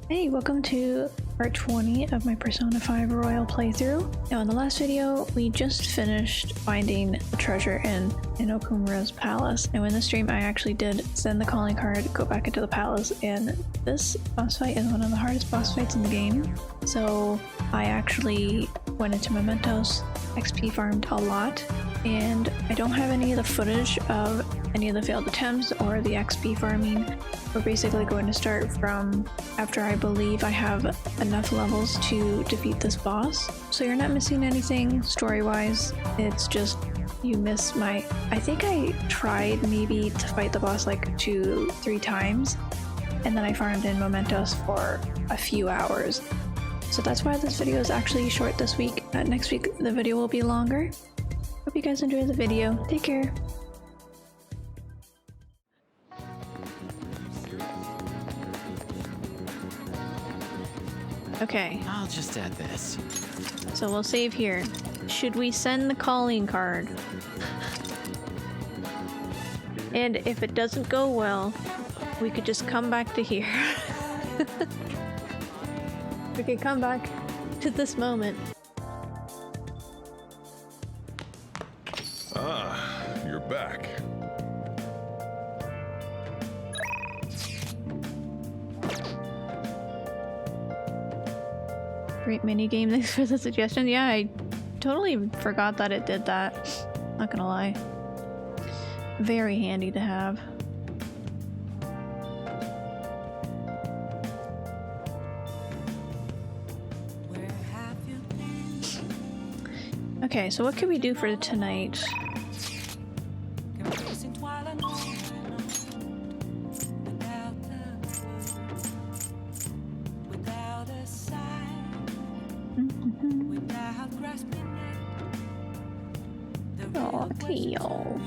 Hey, welcome to part 20 of my Persona 5 Royal playthrough. Now in the last video, we just finished finding the treasure in Okumura's palace. Now in this stream, I actually did send the calling card, go back into the palace, and this boss fight is one of the hardest boss fights in the game. So I actually went into Mementos, XP farmed a lot, and I don't have any of the footage of any of the failed attempts or the XP farming. We're basically going to start from after I believe I have enough levels to defeat this boss. So you're not missing anything story-wise, it's just you miss my... I think I tried maybe to fight the boss like 2-3 times, and then I farmed in Mementos for a few hours. So that's why this video is actually short this week. Next week the video will be longer. Hope you guys enjoy the video. Take care. Okay. I'll just add this. So we'll save here. Should we send the calling card? And if it doesn't go well, we could just come back to here. We could come back to this moment. Ah, you're back. Great minigame, thanks for the suggestion. Yeah, I totally forgot that it did that. Not gonna lie. Very handy to have. Okay, so what can we do for tonight? Oh, Cleo.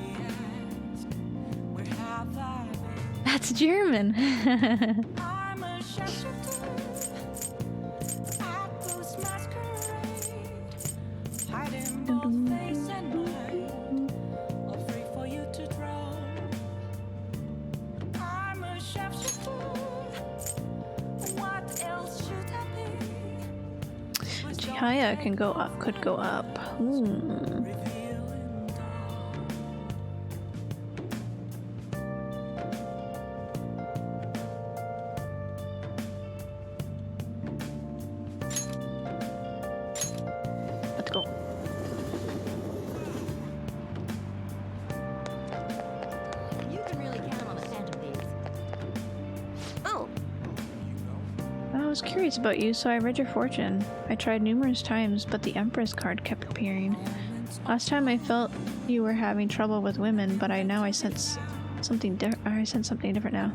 That's German. Chihaya can go up, could go up. Let's go. You can really count on the scent of these. Oh, I was curious about you, so I read your fortune. I tried numerous times, but the Empress card kept appearing. Last time I felt you were having trouble with women, but I sense something different now.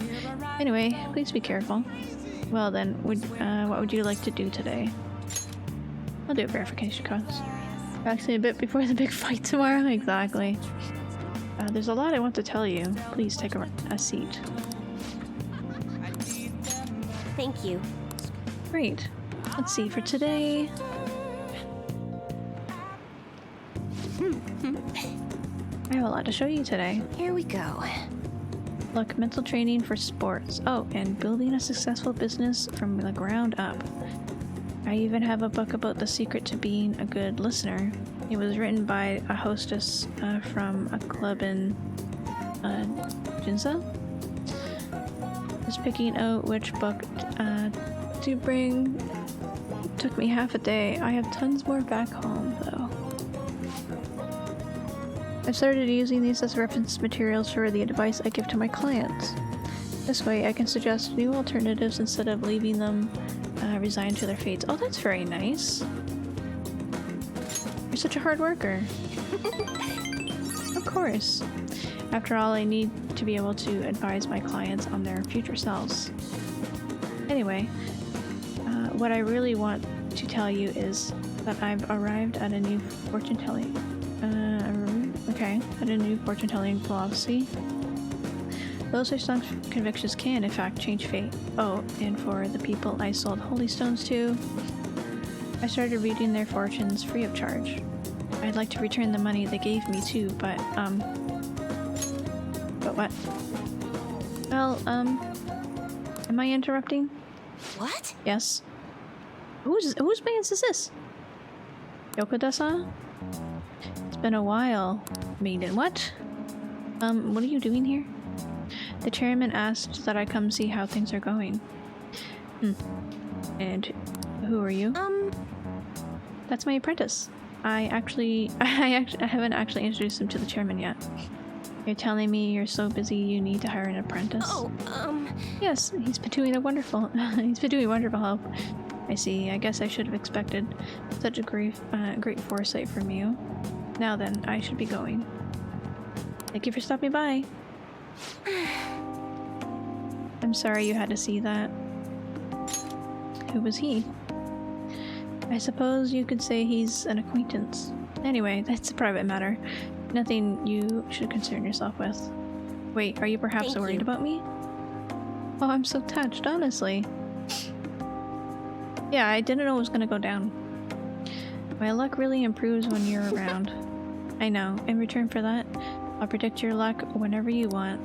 Anyway, please be careful. Well then, what would you like to do today? I'll do a verification cost. Actually, a bit before the big fight tomorrow. Exactly. There's a lot I want to tell you. Please take a seat. thank you. Great. Let's see, for today... I have a lot to show you today. Here we go. Look, mental training for sports. Oh, and building a successful business from the ground up. I even have a book about the secret to being a good listener. It was written by a hostess from a club in Ginza. Just picking out which book to bring took me half a day. I have tons more back home though. I've started using these as reference materials for the advice I give to my clients. This way I can suggest new alternatives instead of leaving them resigned to their fates. Oh, that's very nice. You're such a hard worker. Of course. After all, I need to be able to advise my clients on their future selves. Anyway, what I really want to tell you is that I've arrived at a new fortune-telling at a new fortune-telling philosophy. Those with strong convictions can, in fact, change fate. Oh, and for the people I sold holy stones to, I started reading their fortunes free of charge. I'd like to return the money they gave me too, but what? Well, am I interrupting? What? Yes. Whose man's is this? Yokoda-san? It's been a while. Maiden, what? What are you doing here? The chairman asked that I come see how things are going. And who are you? That's my apprentice. I haven't actually introduced him to the chairman yet. You're telling me you're so busy you need to hire an apprentice? Oh, Yes, he's been doing wonderful help. I see. I guess I should have expected such a great foresight from you. Now then, I should be going. Thank you for stopping by. I'm sorry you had to see that. Who was he? I suppose you could say he's an acquaintance. Anyway, that's a private matter. Nothing you should concern yourself with. Wait, are you perhaps Thank worried you. about me? Oh, I'm so touched, honestly. Yeah, I didn't know it was gonna go down. My luck really improves when you're around. I know. In return for that, I'll predict your luck whenever you want.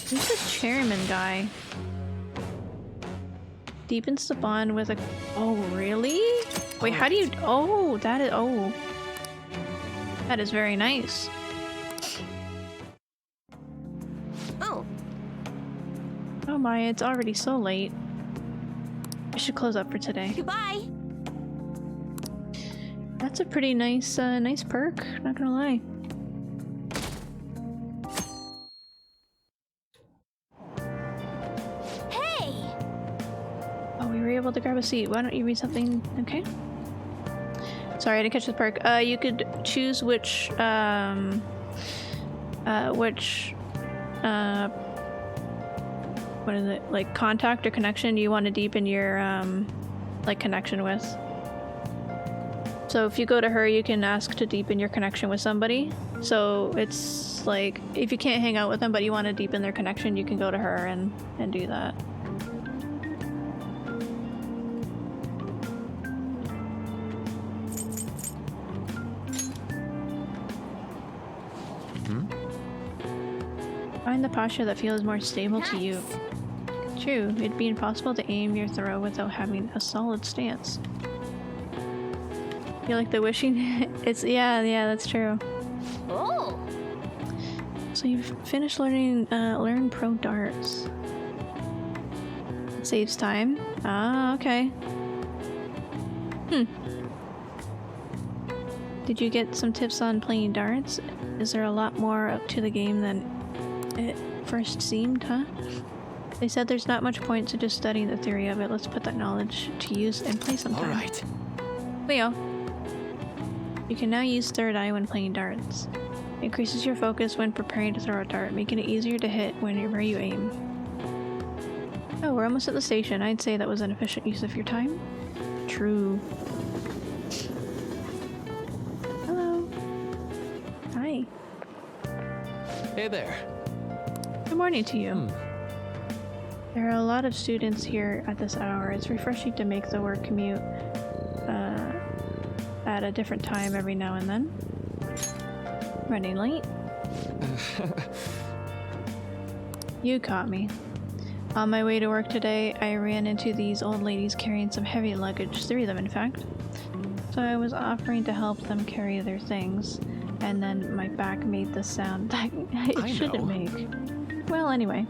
Who's the chairman guy? Deepens the bond with a... Oh, really? Wait, how do you... Oh, that is... Oh. That is very nice. oh, Oh my, it's already so late. I should close up for today. goodbye. That's a pretty nice, nice perk, not gonna lie. Hey! Oh, we were able to grab a seat. Why don't you read something? Okay. Sorry, I didn't catch the perk. You could choose which what is it? Like contact or connection you want to deepen your like connection with. So if you go to her, you can ask to deepen your connection with somebody. So it's like if you can't hang out with them but you want to deepen their connection, you can go to her and do that. Find the posture that feels more stable to you. True, it'd be impossible to aim your throw without having a solid stance. You like the wishing? yeah, that's true. Oh! So you've finished learning learn pro darts. It saves time. Ah, okay. Did you get some tips on playing darts? Is there a lot more to the game than it first seemed, huh? They said there's not much point to just studying the theory of it. Let's put that knowledge to use and play sometime. Alright. Leo. You can now use third eye when playing darts. It increases your focus when preparing to throw a dart, making it easier to hit whenever you aim. Oh, we're almost at the station. I'd say that was an efficient use of your time. True. Hello. Hi. Hey there. Good morning to you. There are a lot of students here at this hour. It's refreshing to make the work commute at a different time every now and then. Running late? You caught me. On my way to work today, I ran into these old ladies carrying some heavy luggage, 3 of them in fact. So I was offering to help them carry their things, and then my back made the sound that it shouldn't make. Well, anyway,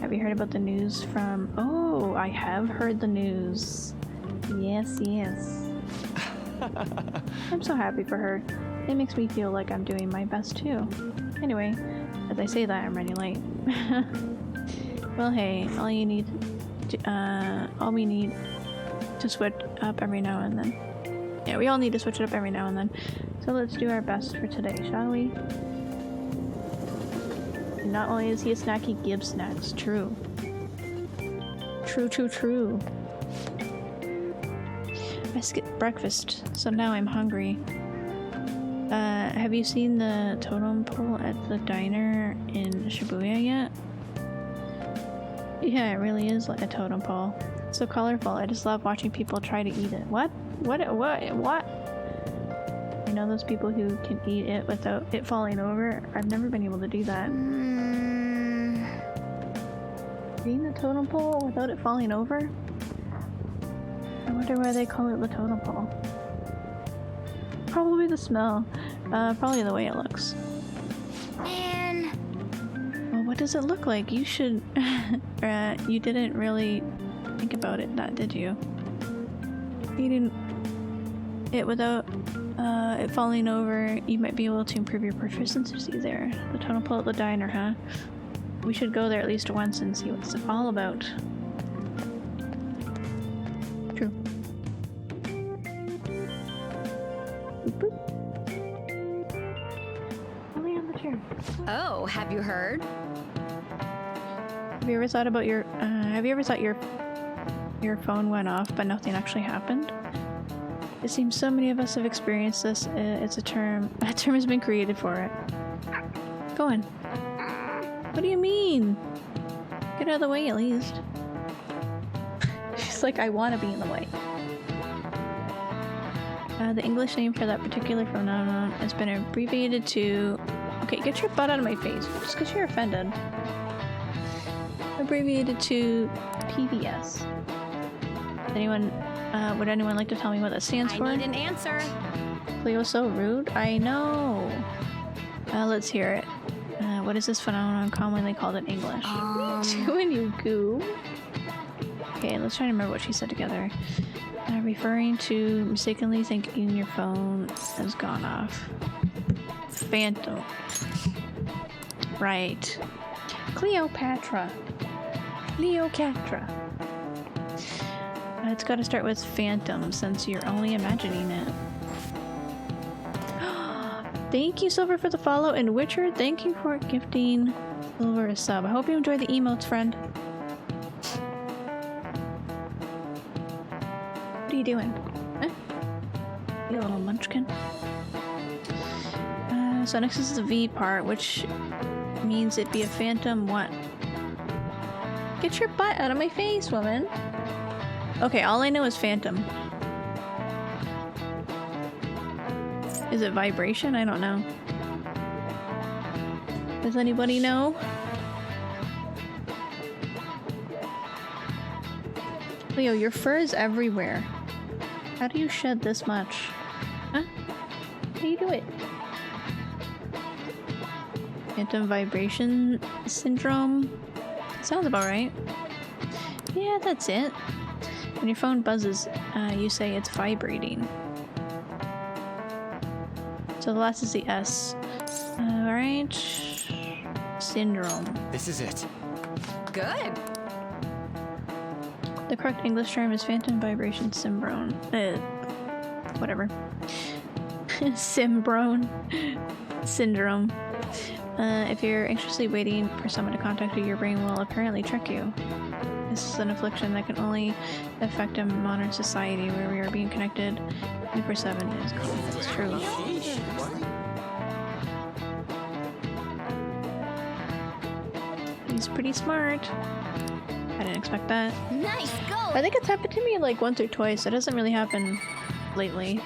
have you heard about the news from... Oh, I have heard the news. Yes, yes. I'm so happy for her. It makes me feel like I'm doing my best too. Anyway, as I say that, I'm running late. Well, hey, all we need to switch up every now and then. Yeah, we all need to switch it up every now and then. So let's do our best for today, shall we? And not only is he a snack, he gives snacks. True. True, true, true. I skipped breakfast, so now I'm hungry. Have you seen the totem pole at the diner in Shibuya yet? Yeah, it really is like a totem pole. It's so colorful. I just love watching people try to eat it. What? What? You know those people who can eat it without it falling over? I've never been able to do that. Reading the totem pole without it falling over? I wonder why they call it the totem pole. Probably the smell. Probably the way it looks. And Well, what does it look like? You should... you didn't really think about it, did you? Eating it without it falling over, you might be able to improve your proficiency there. The totem pole at the diner, huh? We should go there at least once and see what's it all about. True. Boop, boop. Only on the chair. oh, have you heard? Have you ever thought about your your phone went off but nothing actually happened? It seems so many of us have experienced this. It's a term has been created for it. Go on. What do you mean? Get out of the way at least. She's like, I want to be in the way. The English name for that particular phenomenon has been abbreviated to... Okay, get your butt out of my face. Just because you're offended. Abbreviated to PBS. Would anyone like to tell me what that stands for? I need an answer. Cleo's so rude. I know. Let's hear it. What is this phenomenon commonly called in English? When you goob. Okay, let's try to remember what she said together. Referring to mistakenly thinking your phone has gone off. Phantom. Right. Cleopatra. Cleopatra. It's got to start with phantom since you're only imagining it. Thank you, Silver, for the follow, and Witcher, thank you for gifting Silver a sub. I hope you enjoy the emotes, friend. What are you doing? Huh? You little munchkin. So next is the V part, which means it'd be a phantom what? Get your butt out of my face, woman. Okay, all I know is phantom. Is it vibration? I don't know. Does anybody know? Leo, your fur is everywhere. How do you shed this much? Huh? How do you do it? Phantom vibration syndrome? Sounds about right. Yeah, that's it. When your phone buzzes, you say it's vibrating. So the last is the S. Alright. Syndrome. This is it. Good. The correct English term is phantom vibration syndrome. Whatever. Syndrome. Syndrome. If you're anxiously waiting for someone to contact you, your brain will apparently trick you. This is an affliction that can only affect a modern society where we are being connected 24/7 is common. It's true. He's pretty smart. I didn't expect that. Nice go. I think it's happened to me like once or twice. It doesn't really happen lately.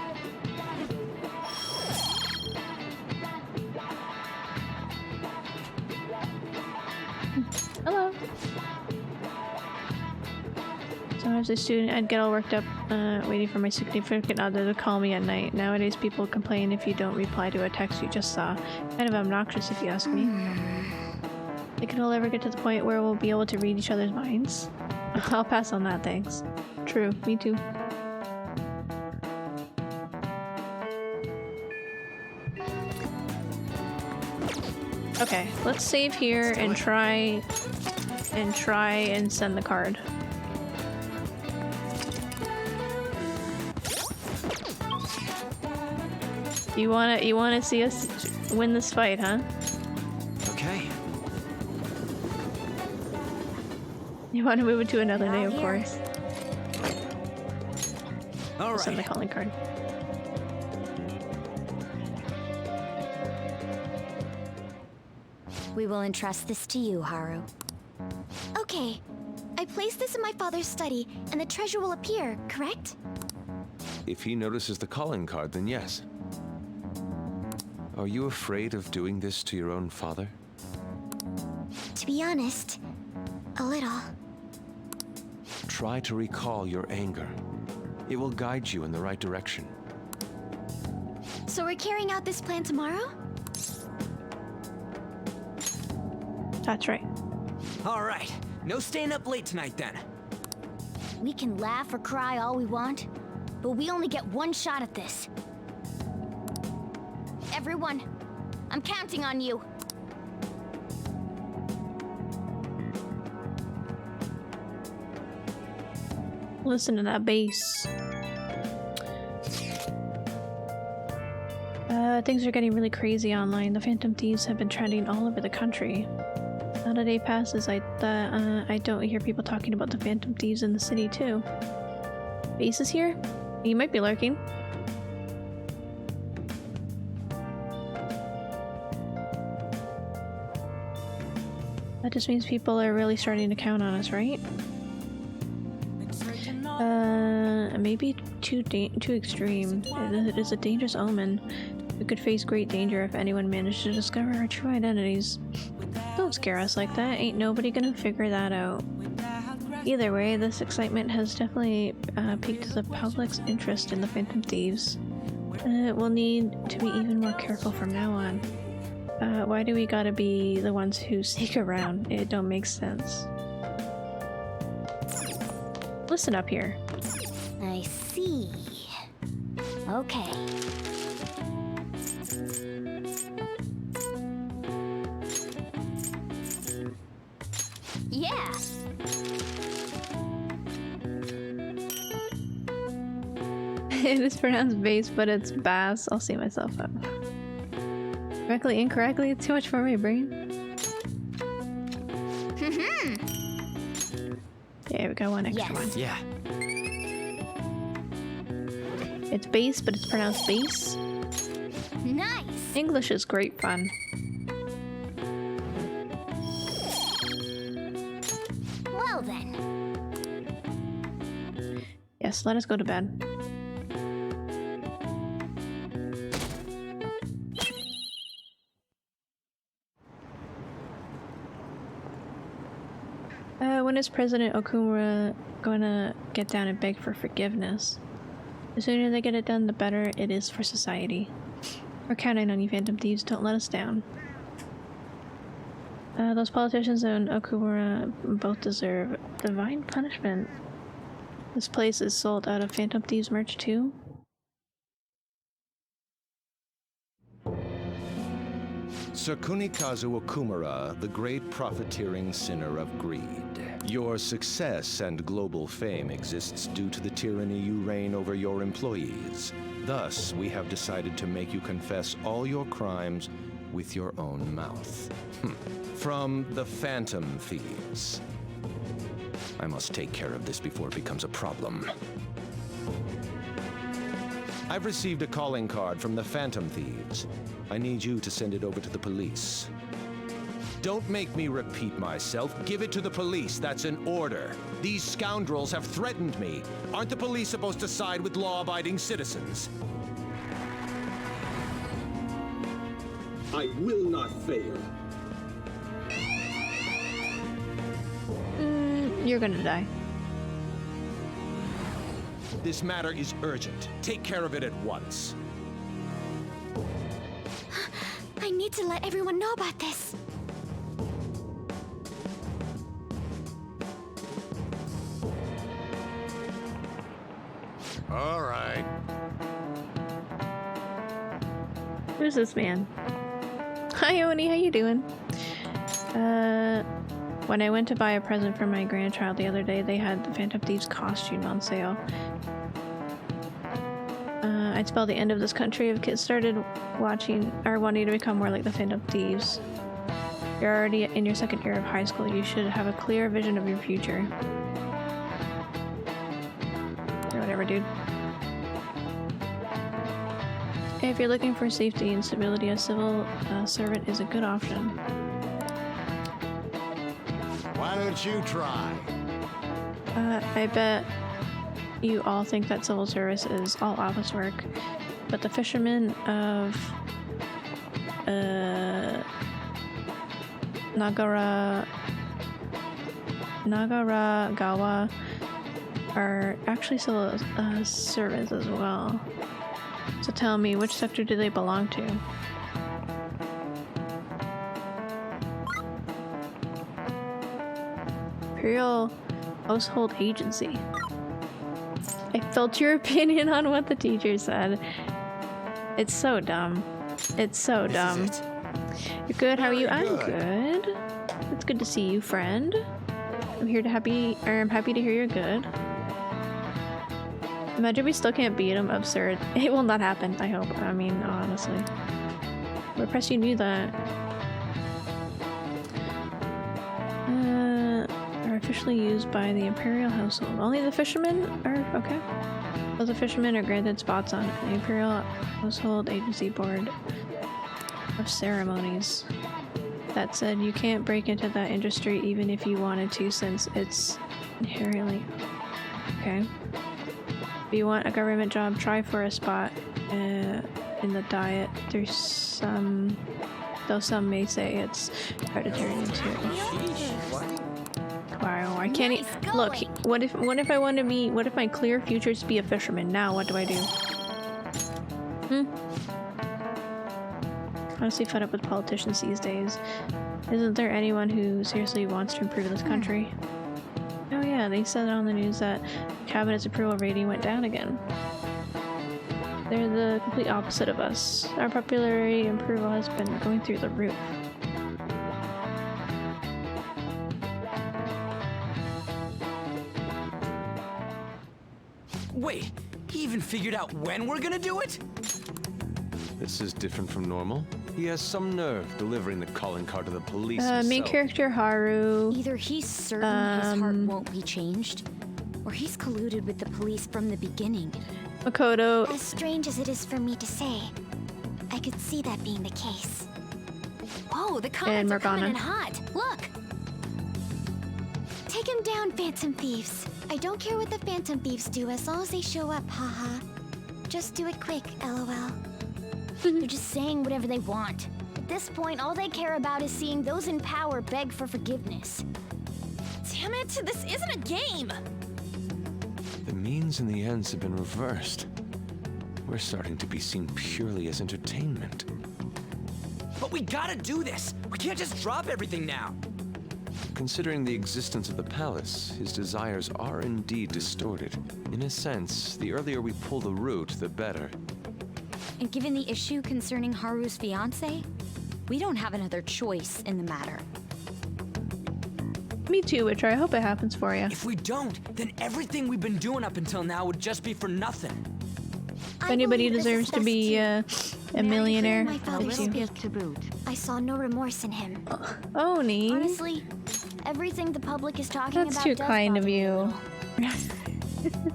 Hello. Sometimes as a student, I'd get all worked up waiting for my significant other to call me at night. Nowadays, people complain if you don't reply to a text you just saw. Kind of obnoxious if you ask me. Think it'll ever get to the point where we'll be able to read each other's minds? I'll pass on that, thanks. True, me too. Okay, let's save here and try and send the card. You wanna see us win this fight, huh? Okay. You wanna move it to another day, of Here. course. All Send the right. calling card. We will entrust this to you, Haru. Okay. I place this in my father's study, and the treasure will appear, correct? If he notices the calling card, then yes. Are you afraid of doing this to your own father? To be honest, a little. Try to recall your anger. It will guide you in the right direction. So we're carrying out this plan tomorrow? That's right. All right. No staying up late tonight then. We can laugh or cry all we want, but we only get one shot at this. Everyone, I'm counting on you. Listen to that bass. Things are getting really crazy online. The Phantom Thieves have been trending all over the country. Not a day passes I don't hear people talking about the Phantom Thieves in the city too. Bass is here? He might be lurking. That just means people are really starting to count on us, right? Maybe too extreme. It is a dangerous omen. We could face great danger if anyone managed to discover our true identities. Don't scare us like that. Ain't nobody gonna figure that out. Either way, this excitement has definitely piqued the public's interest in the Phantom Thieves. We'll need to be even more careful from now on. Why do we gotta be the ones who sneak around? It don't make sense. Listen up here. I see. Okay. Yeah. It is pronounced bass, but it's bass. I'll see myself up. Correctly, incorrectly, it's too much for my brain. Yeah, we got one extra one. Yeah. It's bass, but it's pronounced bass. Nice. English is great fun. Well then. Yes, let us go to bed. When is President Okumura gonna get down and beg for forgiveness? The sooner they get it done, the better it is for society. We're counting on you, Phantom Thieves. Don't let us down. Those politicians and Okumura both deserve divine punishment. This place is sold out of Phantom Thieves merch too. Sir Kunikazu Okumura, the great profiteering sinner of greed. Your success and global fame exists due to the tyranny you reign over your employees. Thus, we have decided to make you confess all your crimes with your own mouth. From the Phantom Thieves. I must take care of this before it becomes a problem. I've received a calling card from the Phantom Thieves. I need you to send it over to the police. Don't make me repeat myself. Give it to the police. That's an order. These scoundrels have threatened me. Aren't the police supposed to side with law-abiding citizens? I will not fail. You're gonna die. This matter is urgent. Take care of it at once. I need to let everyone know about this. All right. Who's this man? Hi, Oni. How you doing? When I went to buy a present for my grandchild the other day, they had the Phantom Thieves costume on sale. I'd spell the end of this country if kids started watching or wanting to become more like the Phantom Thieves. You're already in your second year of high school. You should have a clear vision of your future. Or whatever, dude. If you're looking for safety and stability, a civil servant is a good option. Why don't you try? I bet you all think that civil service is all office work, but the fishermen of Nagaragawa are actually still servants as well. So tell me, which sector do they belong to? Imperial Household Agency. I felt your opinion on what the teacher said. It's so dumb. It's so dumb. This is it. You're good. How are you? Very I'm good. good. It's good to see you, friend. I'm happy to hear you're good. Imagine we still can't beat him. Absurd. It will not happen, I hope. I mean, honestly. Repress, you knew that. Are officially used by the Imperial household. Only the fishermen are okay. Those fishermen are granted spots on the Imperial Household Agency Board of Ceremonies. That said, you can't break into that industry even if you wanted to, since it's inherently okay. If you want a government job, try for a spot in the Diet. There's some, though some may say it's hereditary too. Wow, I can't look. What if I want to be? What if my clear future is to be a fisherman? Now what do I do? Honestly, fed up with politicians these days. Isn't there anyone who seriously wants to improve this country? Oh yeah, they said on the news that Cabinet's approval rating went down again. They're the complete opposite of us. Our popularity and approval has been going through the roof. Wait, he even figured out when we're gonna do it? This is different from normal. He has some nerve delivering the calling card to the police Main himself. character Haru. Either he's certain his heart won't be changed, or he's colluded with the police from the beginning. Makoto. As strange as it is for me to say, I could see that being the case. Whoa, the comments are coming Morgana. in hot. Look! Take him down, Phantom Thieves. I don't care what the Phantom Thieves do as long as they show up, haha. Just do it quick, lol. They're just saying whatever they want. At this point, all they care about is seeing those in power beg for forgiveness. Damn it, this isn't a game! The means and the ends have been reversed. We're starting to be seen purely as entertainment. But we gotta do this. We can't just drop everything now. Considering the existence of the palace, his desires are indeed distorted. In a sense, the earlier we pull the root, the better. And given the issue concerning Haru's fiancé, we don't have another choice in the matter. Me too, Witcher. I hope it happens for you. If we don't, then everything we've been doing up until now would just be for nothing. If anybody deserves to be a millionaire, my father's it's you. speak. I saw no remorse in him. Oni. Honestly, everything the public is talking That's about too does kind of bother me a you. little.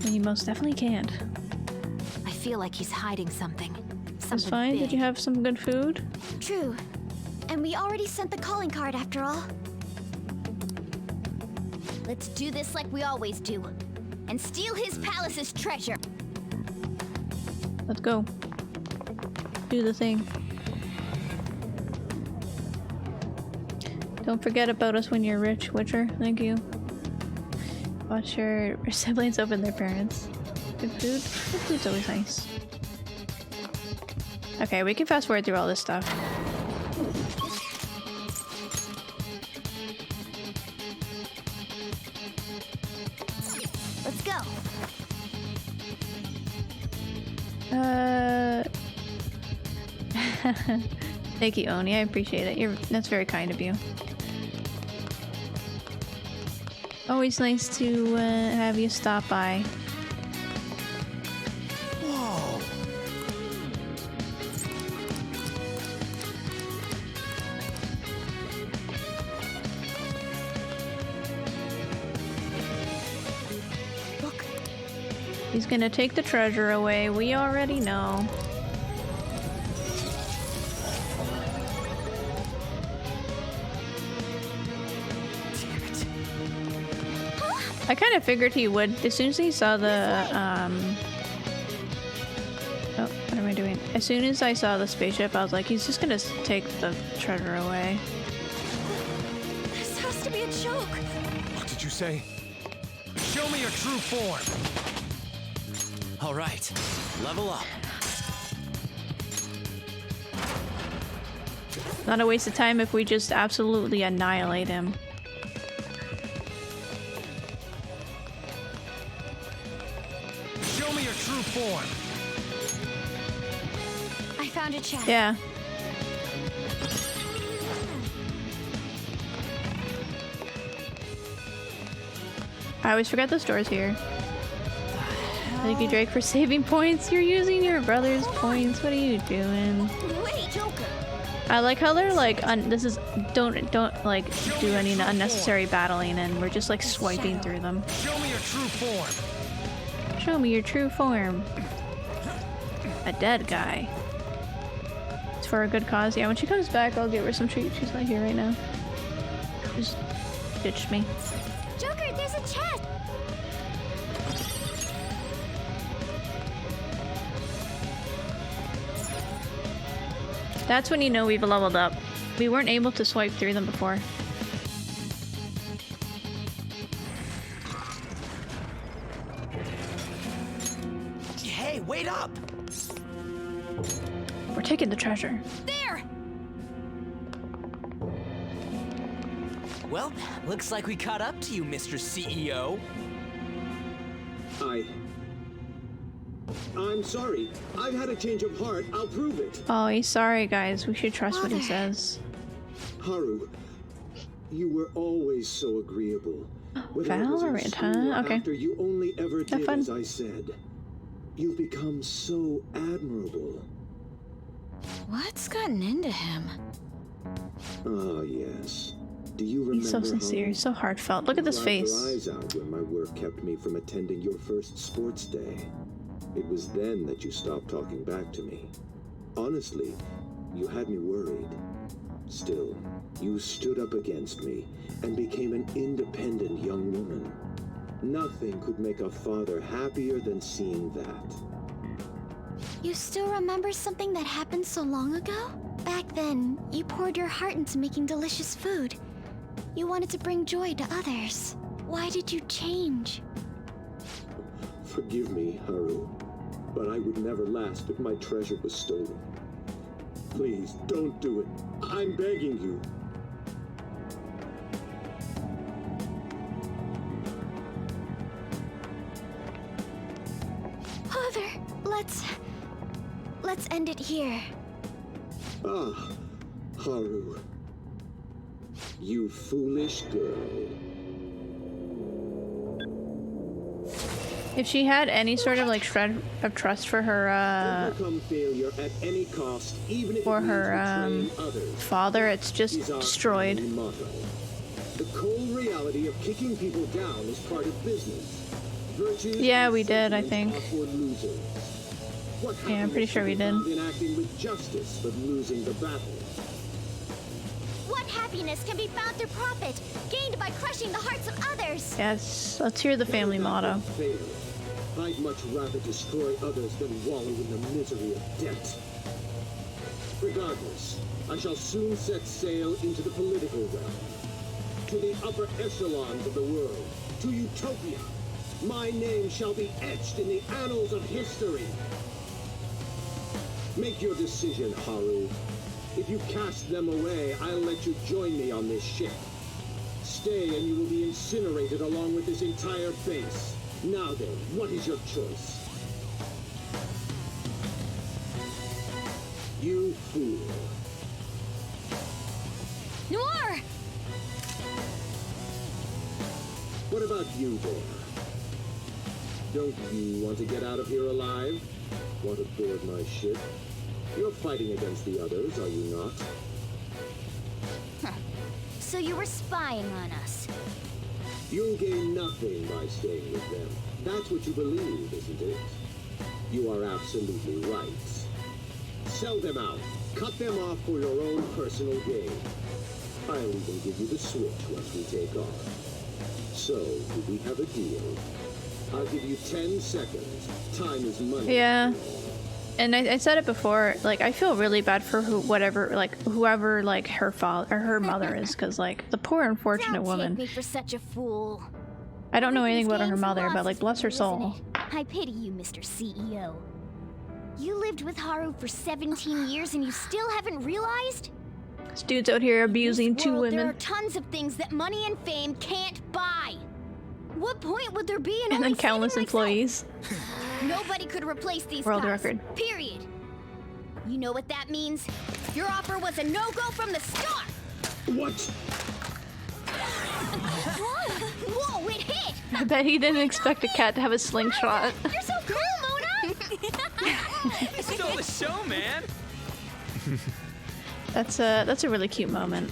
You most definitely can't. I feel like he's hiding something. That's Something fine. big. Did you have some good food? True. And we already sent the calling card after all. Let's do this like we always do. And steal his palace's treasure. Let's go. Do the thing. Don't forget about us when you're rich, Witcher. Thank you. Watch your siblings open their parents. Good food? Good food's always nice. Okay, we can fast forward through all this stuff. Let's go. Thank you, Oni. I appreciate it. That's very kind of you. Always nice to have you stop by. Whoa. Look, He's gonna take the treasure away. We already know. Damn it. I kind of figured he would. As soon as he saw the, Oh, what am I doing? As soon as I saw the spaceship, I was like, he's just gonna take the treasure away. has to be a joke. What did you say? Show me your true form! All right, level up. Not a waste of time if we just absolutely annihilate him. Show me your true form! I found a chest. Yeah. I always forget those doors here. Thank you, Drake, for saving points. You're using your brother's points. What are you doing? Wait, Joker. I like how they're like, this is don't like do any unnecessary battling, and we're just like swiping through them. Show me your true form! Show me your true form. A dead guy. It's for a good cause. Yeah, when she comes back, I'll give her some treats. She's not here right now. Just ditched me. Joker, there's a chest. That's when you know we've leveled up. We weren't able to swipe through them before. Hey, wait up! We're taking the treasure. There! Well, looks like we caught up to you, Mr. CEO. I'm sorry. I've had a change of heart. I'll prove it. Oh, he's sorry, guys. We should trust what he Father. says. Haru, you were always so agreeable. Whether it was in Valorant, school huh? or Okay. After you only ever did fun. as I said. You've become so admirable. What's gotten into him? Ah, yes. Do you remember He's so sincere, Haru? so heartfelt. Look at this You cried your face. eyes out when my work kept me from attending your first sports day. It was then that you stopped talking back to me. Honestly, you had me worried. Still, you stood up against me and became an independent young woman. Nothing could make a father happier than seeing that. You still remember something that happened so long ago? Back then, you poured your heart into making delicious food. You wanted to bring joy to others. Why did you change? Forgive me, Haru, but I would never last if my treasure was stolen. Please, don't do it. I'm begging you. Father, let's end it here. Ah, Haru. You foolish girl. If she had any sort of like shred of trust for her Overcome failure at any cost, even if for it means her betraying others. father, it's just Is our destroyed. family motto. The cold reality of kicking people down is part of business. Virtues Yeah, and we did, I sentiments think. are for losers. What Yeah, I'm pretty happiness sure to we be did. found in acting with justice but losing the battle? What happiness can be found through profit, gained by crushing the hearts of others? Yes, let's hear the family motto. Fail. I'd much rather destroy others than wallow in the misery of debt. Regardless, I shall soon set sail into the political realm, to the upper echelons of the world, to utopia. My name shall be etched in the annals of history. Make your decision, Haru. If you cast them away, I'll let you join me on this ship. Stay and you will be incinerated along with this entire base. Now then, what is your choice? You fool. Noir! What about you there? Don't you want to get out of here alive? Want to board my ship? You're fighting against the others, are you not? So you were spying on us. You'll gain nothing by staying with them. That's what you believe, isn't it? You are absolutely right. Sell them out. Cut them off for your own personal gain. I'll even give you the switch once we take off. So, do we have a deal? I'll give you 10 seconds. Time is money. Yeah. And I said it before, like, I feel really bad for whoever like her father or her mother is, because like the poor unfortunate Don't woman. take me for such a fool. I don't know anything about her Everything's mother, but like bless her soul. isn't it? I pity you, Mr. CEO. You lived with Haru for 17 years and you still haven't realized? This dude's out here abusing In this two world, There are women. tons of things that money and fame can't buy. What point would there be in And only then countless saving myself? employees. Nobody could replace these World guys. record. Period. You know what that means? Your offer was a no-go from the start. What? Whoa, it hit! I bet he didn't expect a cat to have a slingshot. You're so cool, Mona! You stole the show, man. That's a really cute moment.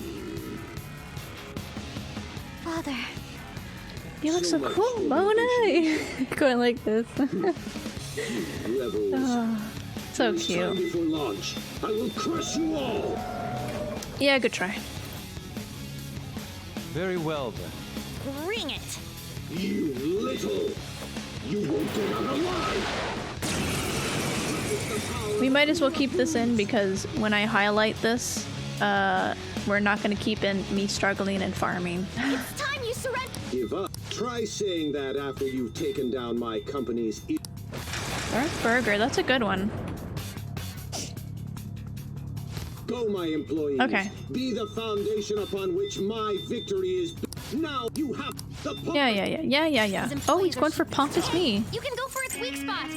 Father, You look so much cool, Mona. Going like this. Rebels. So It's time cute. before launch. I will crush you all. Yeah, good try. Very well then. Bring it! You little. You won't get out alive. We might as well keep this in because when I highlight this, we're not gonna keep in me struggling and farming. It's time you surrender! Give up. Try saying that after you've taken down my company's. Darth Burger, that's a good one. Go, my employees. Okay. Be the foundation upon which my victory is. Now you have the. Yeah. Oh, he's going for pompous me. You can go for its weak spot!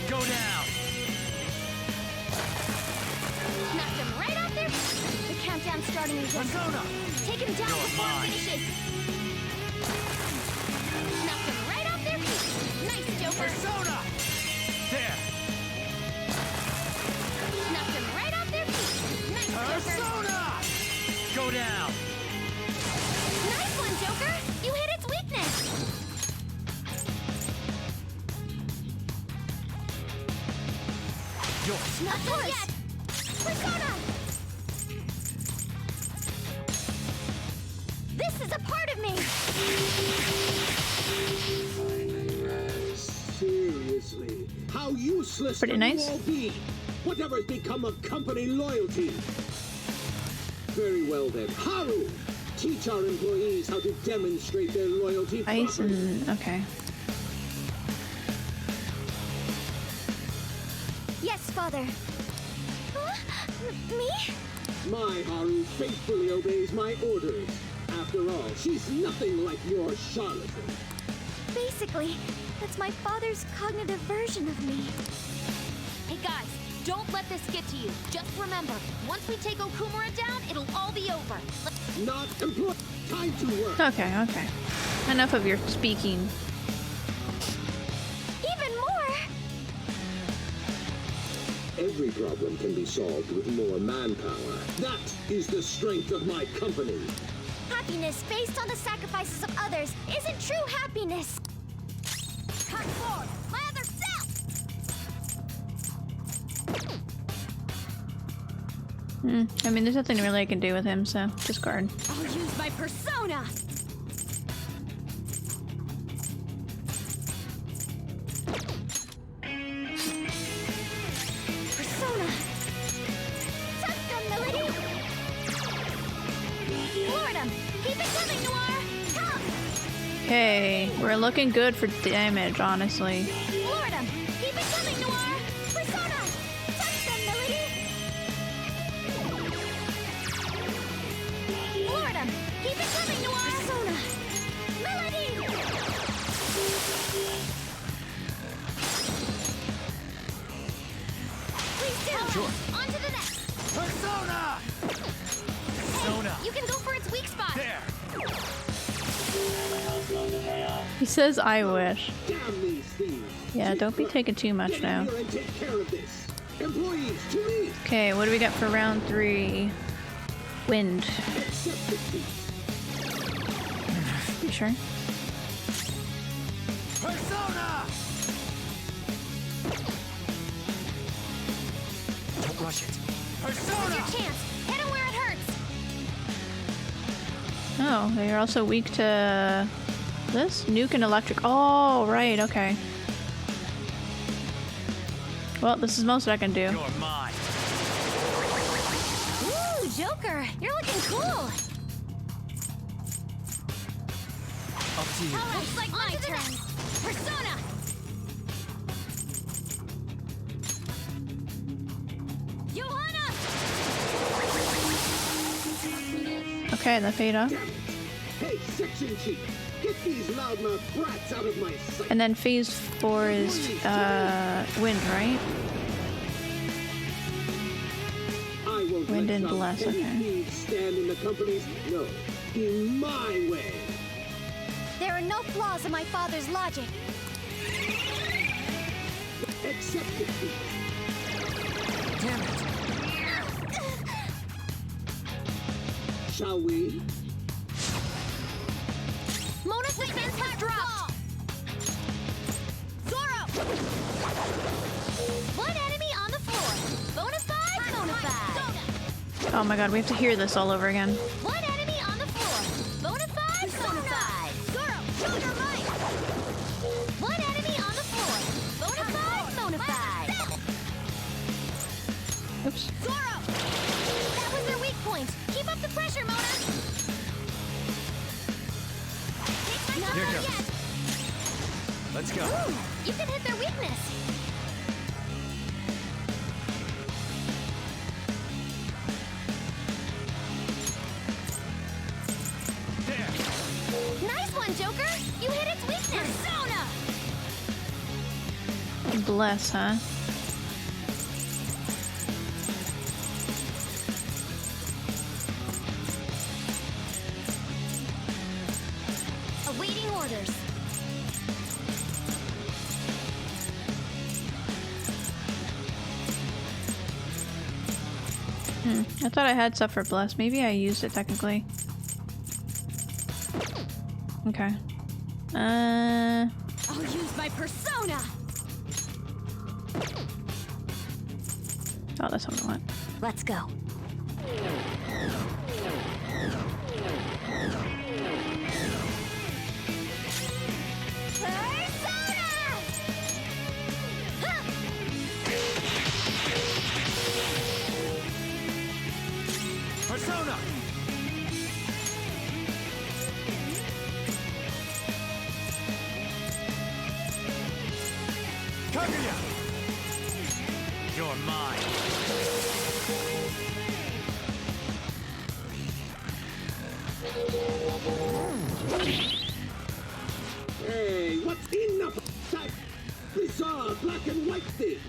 Go down. Knocked him right off there! The countdown's starting again. Persona. Take him down before mine. it finishes! Knocked him right off their feet! Nice, Joker! Persona. There. Knocked him right off their feet! Nice, Joker! Persona. Go down. Nice one, Joker! You hit its weakness! Yours. Not done yet! Persona! This is a part of me! Seriously, how useless Pretty can nice. you all be? Whatever's become of company loyalty? Very well then, Haru, teach our employees how to demonstrate their loyalty. Ice properly. and okay. yes, Father. Me? My Haru faithfully obeys my orders. After all, she's nothing like your charlatan. Basically, that's my father's cognitive version of me. Hey guys, don't let this get to you. Just remember, once we take Okumura down, it'll all be over. Not employ. Time to work. Okay. Enough of your speaking. Even more! Every problem can be solved with more manpower. That is the strength of my company. Happiness based on the sacrifices of others isn't true happiness. Cut forward, my other self! I mean, there's nothing really I can do with him, so discard. I'll use my persona! Persona! Touch them, Melody! Lord him! Keep it coming, Noir! Come! Okay, we're looking good for damage, honestly. Lord him! Keep it coming, Noir! Persona! Touch them, Melody! Lord him! Keep it coming, Noir! Persona! Melody! Please do! Sure. On to the next! Persona. Persona. You can go for its weak spot! There. He says, I wish. Damn these thieves. Yeah, don't be taking too much Get in now. here and take care of this. Employees, to me. Okay, what do we got for round 3? Wind. Accept defeat. You sure? Persona. Don't rush it. Persona. Your chance! Hit him where it hurts! Oh, they're also weak to this? Nuke and electric. Oh, right, okay. Well, this is most I can do. You're mine. Ooh, Joker, you're looking cool. Up to you. Looks like my turn. Persona. Johanna. Okay, the fade up. Hey, section chief, get these loudmouth brats out of my sight. And then phase 4 is wind, right? I won't Wind let and some bless, petty okay. thieves stand in the company's. No, in my way. There are no flaws in my father's logic. Accept defeat. Damn it. Shall we? Mona's defense has dropped. Zoro. One enemy on the floor. Bonafide. Bonafide. Oh my god, we have to hear this all over again. One enemy on the floor. Bonafide. Bonafide. Zoro, show your might. One enemy on the floor. Bonafide. Bonafide. Oops. Zoro. That was their weak point. Keep up the pressure, Mona. Not Here done goes. yet. Let's go. Ooh, you can hit their weakness. There. Nice one, Joker. You hit its weakness. Persona. Bless, huh? Awaiting orders. I thought I had stuff for bless. Maybe I used it technically. Okay. I'll use my persona. Oh, that's what I want. Let's go. Persona. Kaguya. You're mine. Hey, what's enough of that bizarre black and white thing?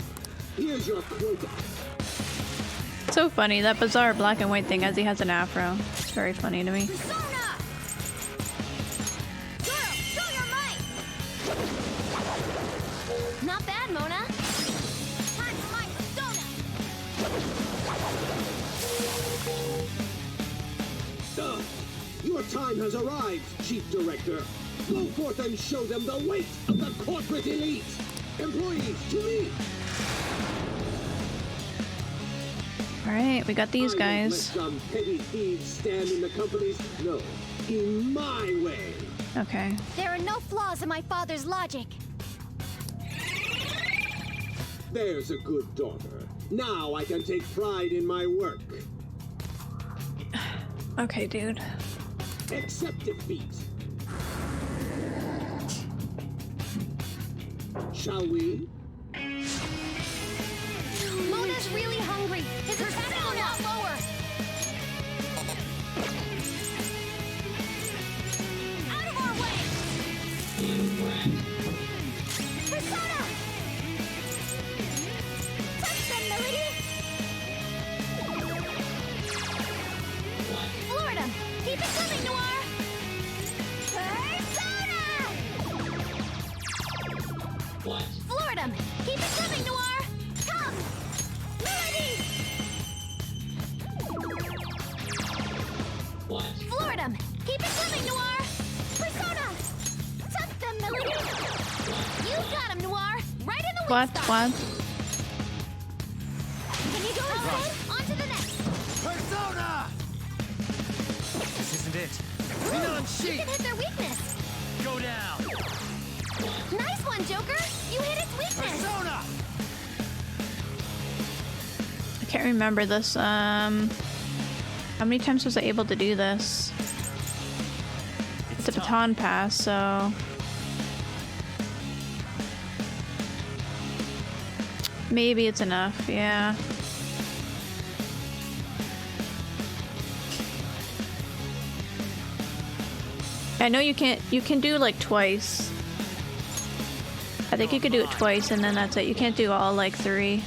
Here's your quota. So funny, that bizarre black and white thing as he has an afro. It's very funny to me. Persona. Zoro, show your might. Not bad, Mona. Time for my persona. Your time has arrived, Chief Director. Go forth and show them the weight of the corporate elite. Employees, to me. Alright, we got these I won't let guys. some petty thieves stand in the company's. No, in my way. Okay. There are no flaws in my father's logic. There's a good daughter. Now I can take pride in my work. Okay, dude. Accept defeat. Shall we? Mona's really hungry. His attack is a lot lower. Out of our way. Persona. Touch them, Melody. Florida, keep it coming, Noir. Persona. Florida, keep it coming, Noir. Come. Melody. Florida, keep it coming, Noir. Persona. Touch them, Melody. You got him, Noir. Right in the weak What? spot. What? Can you go instead? On to the next. Persona. This isn't it. Xenon You sheet. can hit their weakness. Go down. Nice one, Joker. You hit its weakness. Persona. can't remember this. How many times was I able to do this? It's a baton pass, so... Maybe it's enough, yeah. I know you can do like twice. I think you could do it twice and then that's it. You can't do all like 3.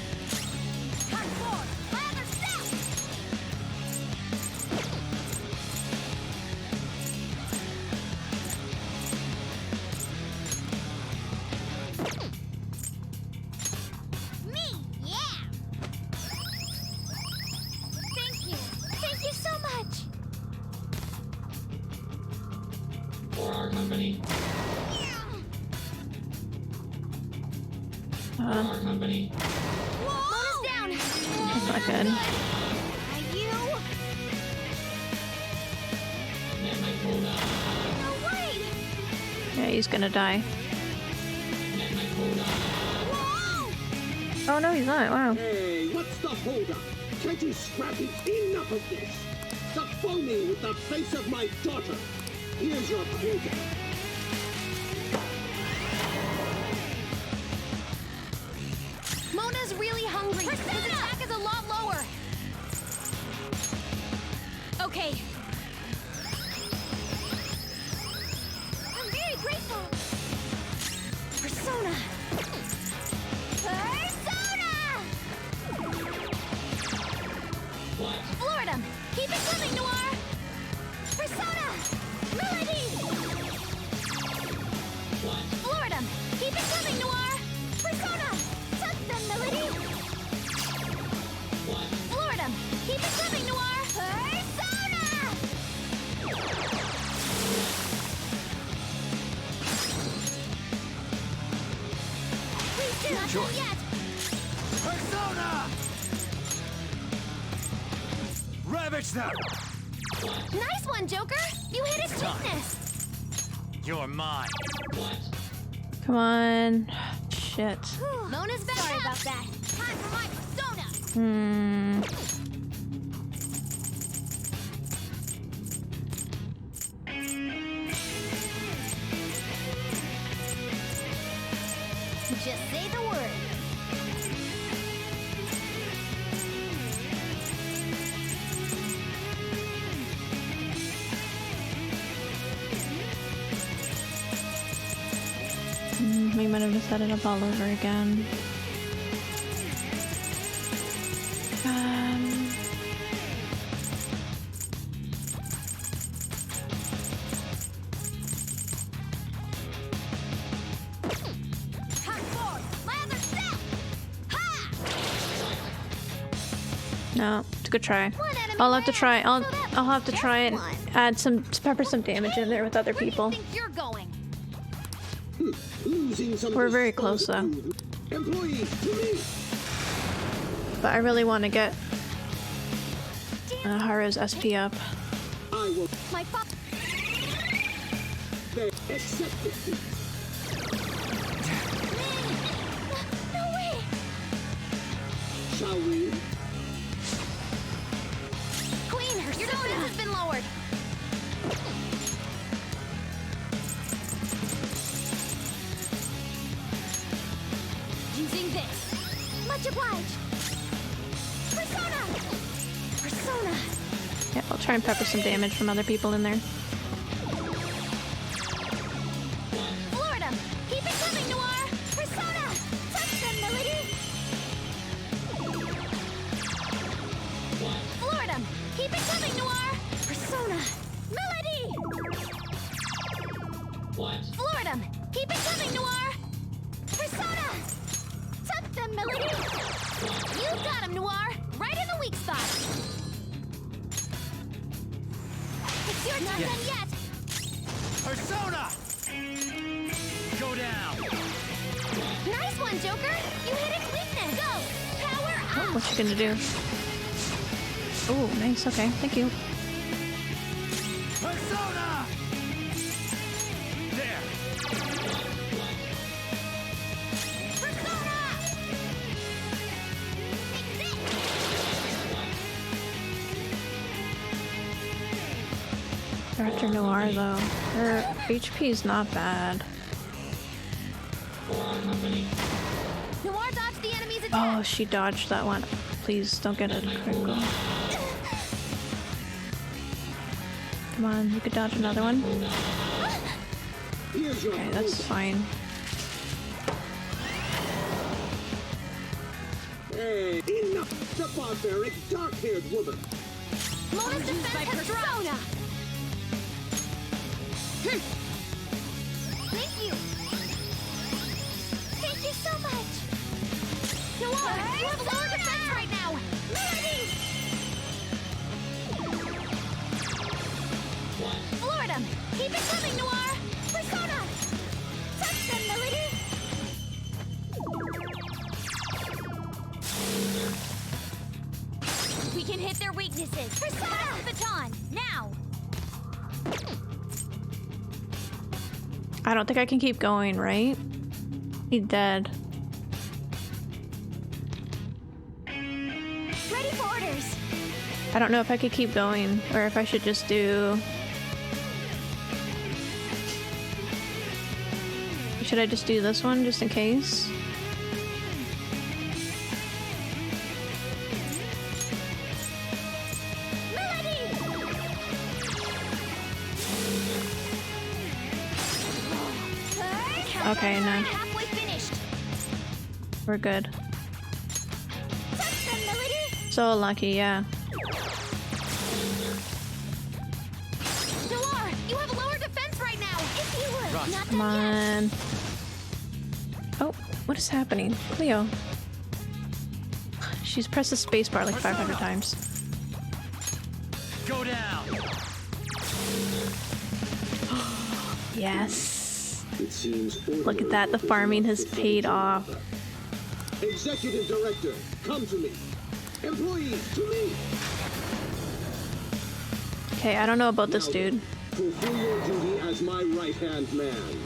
He's gonna die. Oh no, he's not. Wow. Hey, what's the holdup? Can't you scrap it? Enough of this! Stop foaming with the face of my daughter! Here's your quota. Mona's really hungry. His attack is a lot lower. Okay. I'm very grateful. Persona. Florida. Keep it coming, Noir. Persona. Melody. Florida. Keep it coming, Noir. Persona. Tuck them, Melody. Florida. Keep it coming, Noir. Persona. Please do not go yet. Persona! Ravage them! Nice one, Joker. You hit his weakness. You're mine. Come on. Shit. Mona's back. Sorry about that. Time for my persona. Just say the word. We might have to set it up all over again. No, it's a good try. I'll have to try. I'll have to try and add some pepper some damage in there with other people. Where do you think you're going? We're very close though. Employees, to me! But I really want to get Haru's SP up. I will My father. accept it. No way. Shall we? Queen, your defense has been lowered. Using this. Much obliged. Persona! Persona! Yeah, I'll try and pepper some damage from other people in there. Florida! Keep it coming, Noir! Persona! Touch them, Melody! Florida! Keep it coming, Noir! Persona! Melody! Florida! Keep it coming, Noir! Persona! Tuck them, Melody! You got him, Noir! Right in the weak spot! It's your turn done yet! Persona! Go down! Nice one, Joker! You hit its weakness! Go! Power up! What's she gonna do? Oh, nice. Okay, thank you. Persona! There! Persona! After Noir though, her HP is not bad. Noir dodged the enemy's attack. Oh, she dodged that one. Please don't get a critical. Come on, you could dodge another one. Here's your Okay, that's fine. Hey, enough! The barbaric, dark-haired woman! Mona's defense has dropped. Thank you. Thank you so much. Noir, you have lower defense right now. Melody! Florida, keep it coming, Noir. Persona! Touch them, Melody! We can hit their weaknesses. Persona! Pass the baton, now. I don't think I can keep going, right? He's dead. Ready for orders! I don't know if I could keep going or if I should just do... Should I just do this one just in case? Okay, no. Halfway finished. We're good. Touch them, Melody! So lucky, yeah. Noir, you have lower defense right now. If you would, not Come on. Oh, what is happening? Cleo. She's pressed the spacebar like 500 times. Go down. Yes. It seems Look at that, the farming has paid off. Executive Director, come to me! Employees, to me! Okay, I don't know about this dude. Fulfill your duty as my right-hand man.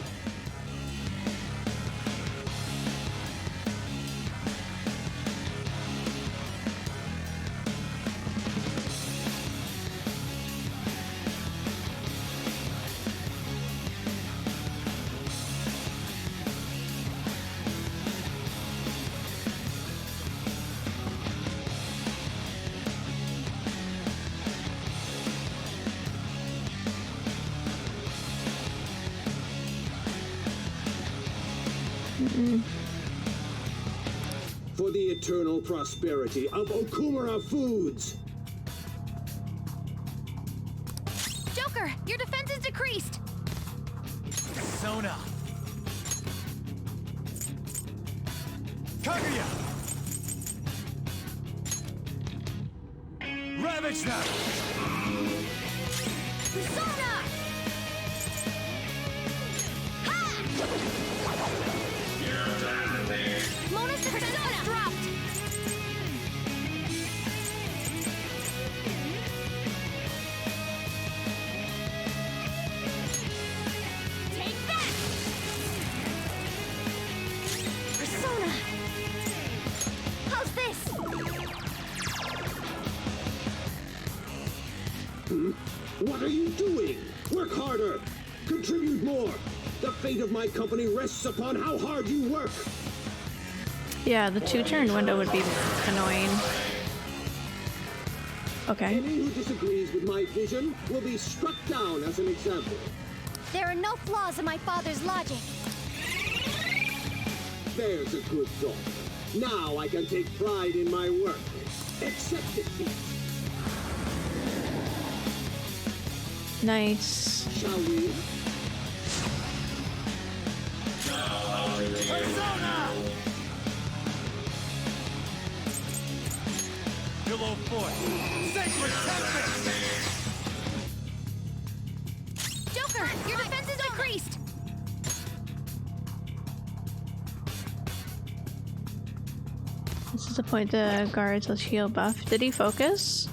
For the eternal prosperity of Okumura Foods! Joker, your defense is decreased. Sona. Kaguya. Ravage them. Persona! Mona's defense has dropped. Take that! Persona! How's this? What are you doing? Work harder! Contribute more! The fate of my company rests upon how hard you work! Yeah, the 2-turn window would be annoying. Okay. Any who disagrees with my vision will be struck down as an example. There are no flaws in my father's logic. There's a good daughter. Now I can take pride in my work. Accept it, Nice. shall we? Persona. Pillow Fort. Sacred tempest. Joker, your defense is decreased. This is the point the guards will shield buff. Did he focus?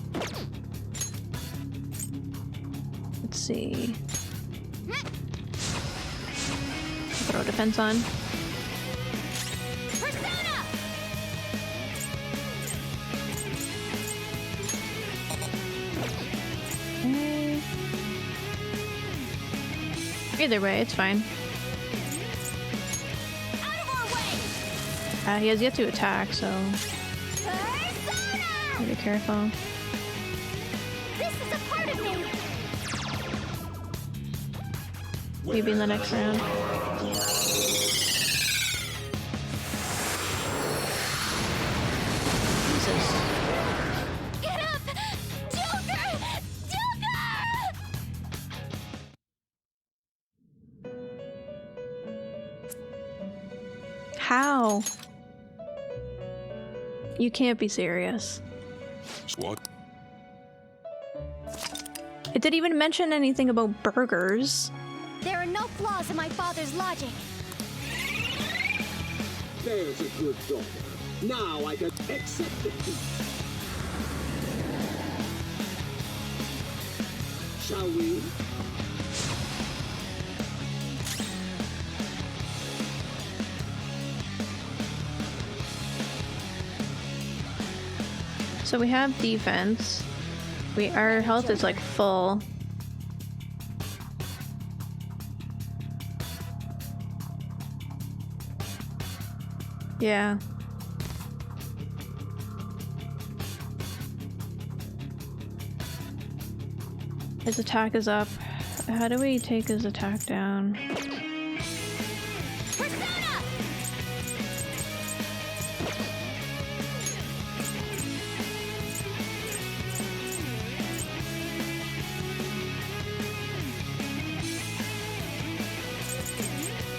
Let's see. Throw defense on. Persona! Okay. Either way, it's fine. Out of our way! He has yet to attack, so Persona! be careful. This is a part of me! Maybe in the next round. Jesus. Get up! Joker! Joker! How? You can't be serious. What? It didn't even mention anything about burgers. There are no flaws in my father's logic. There's a good daughter. Now I can accept defeat. Shall we? So we have defense. Our health is like full. Yeah. His attack is up. How do we take his attack down? Persona!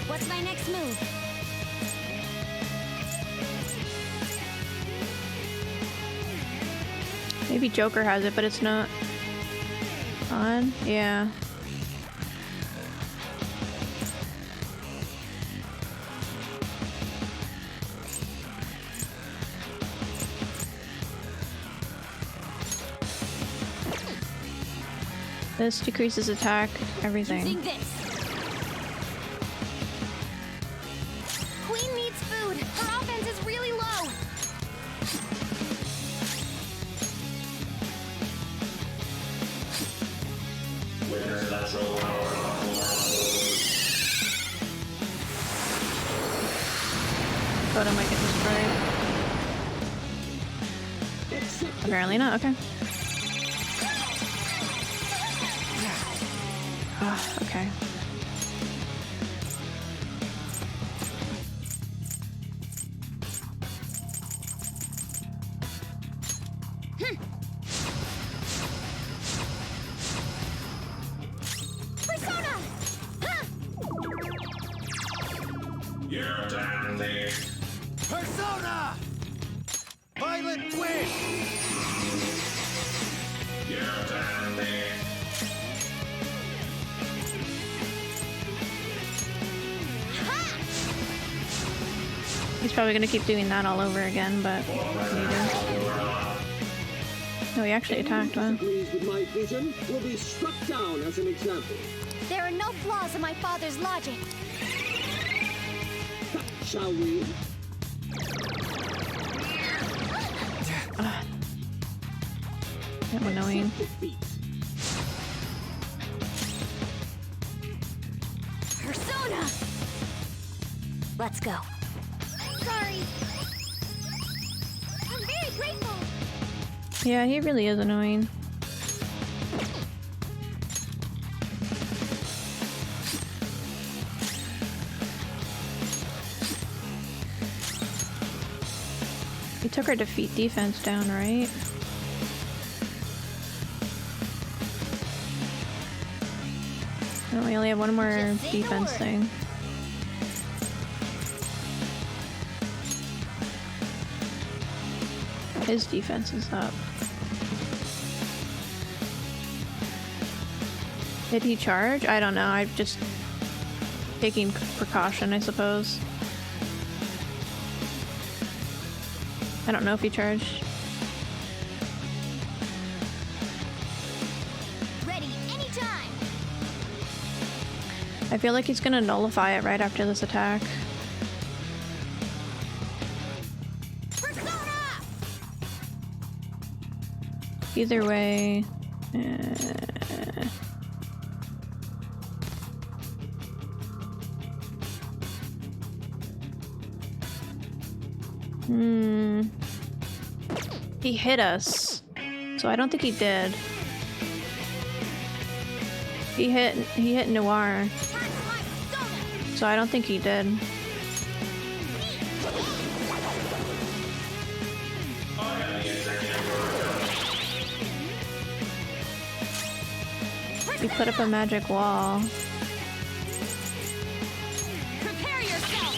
What's my next move? Maybe Joker has it, but it's not on. Yeah. This decreases attack, everything. Using this. Queen needs food. Her offense is really low. Totem might get destroyed. Apparently not, okay. Ah, okay. Persona! Huh! You're down there. Persona! Violet Twist! You're down there. He's probably gonna keep doing that all over again, but no, he actually attacked one. Agrees with my vision will be struck down as an example. There are no flaws in my father's logic. Shall we? That's annoying. Defeat. Persona! Let's go. Sorry. I'm very grateful. Yeah, he really is annoying. We took our defeat defense down, right? No, we only have one more Just say the defense word. thing. His defense is up. Did he charge? I don't know. I'm just taking precaution, I suppose. I don't know if he charged. Ready anytime. I feel like he's gonna nullify it right after this attack. Persona! Either way. He hit us. So I don't think he did. He hit Noir. So I don't think he did. He put up a magic wall. Prepare yourself.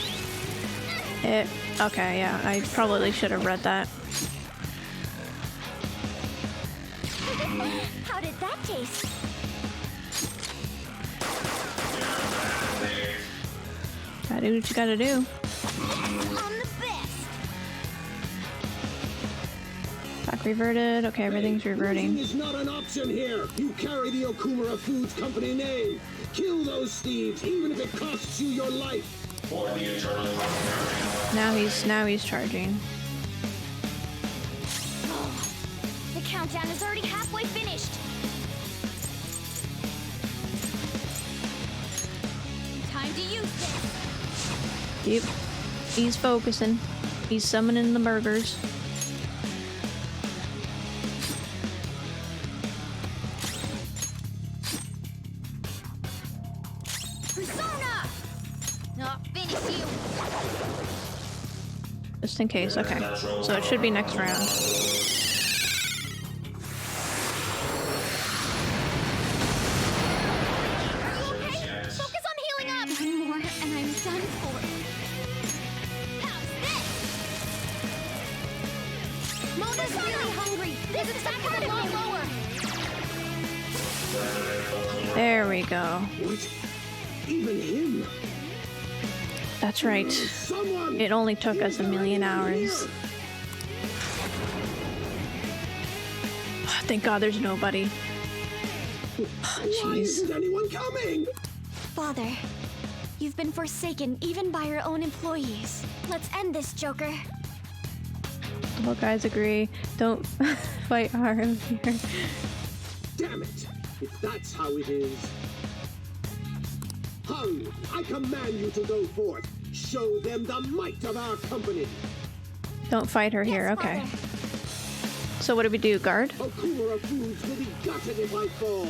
Okay, yeah, I probably should have read that. How did that taste? Gotta do what you gotta do. I'm the best. Back reverted. Okay, everything's reverting. Losing is not an option here. You carry the Okumura Foods Company name. Kill those thieves, even if it costs you your life. For the eternal prosperity. Now he's charging. The countdown is already halfway finished. Time to use this. Yep. He's focusing. He's summoning the burgers. Persona! I'll finish you. Just in case, okay. So it should be next round. Okay, focus on healing up. One more and I'm done for. How's this? Mona's really hungry. This is back a lot lower. There we go. What? Even him? That's right. Someone! It only took us a million hours. Thank God there's nobody. Why Jeez. isn't anyone coming? Father, you've been forsaken even by your own employees. Let's end this, Joker. Well, guys agree. Don't fight Haru here. Damn it! If that's how it is. Haru, I command you to go forth. Show them the might of our company. Don't fight her here. Okay. So what do we do? Guard? Okumura Foods will be gutted if I fall.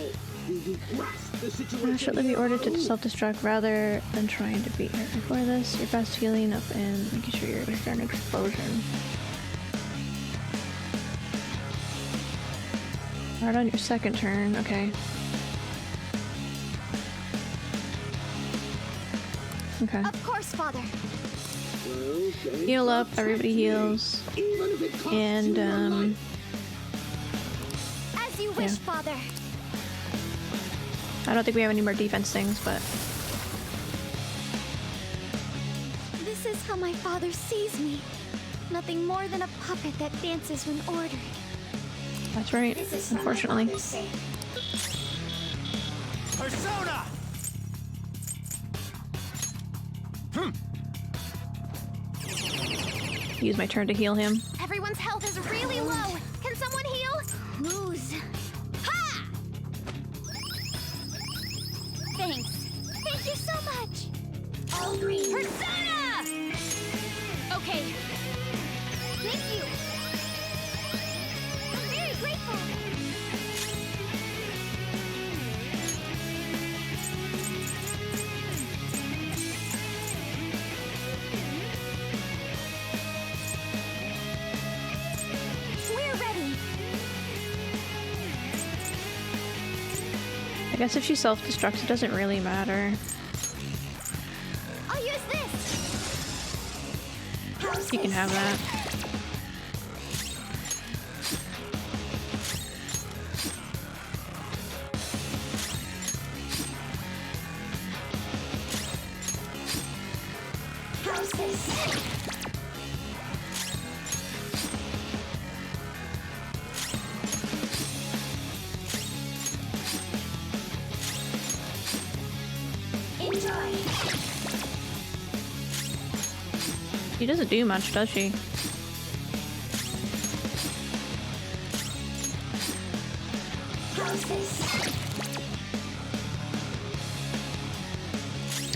Do you grasp the situation? Should be ordered to self-destruct rather than trying to beat her. Before this, your best healing up and making sure you're an explosion. Guard on your second turn. Okay. Okay. Of course, Father. Well, then Heal up. Everybody heals. even if it costs And you your life. As you wish, Yeah. Father. I don't think we have any more defense things, but This is how my father sees me. Nothing more than a puppet that dances when ordered. that's right. Unfortunately. Persona! Use my turn to heal him. Everyone's health is really low. Can someone heal? Lose. Ha! Thanks. Thank you so much. All green. Persona! Okay. Thank you. I'm very grateful. We're ready. I guess if she self-destructs, it doesn't really matter. I'll use this. You can have that. How's this? Enjoy. She doesn't do much, does she? How's this?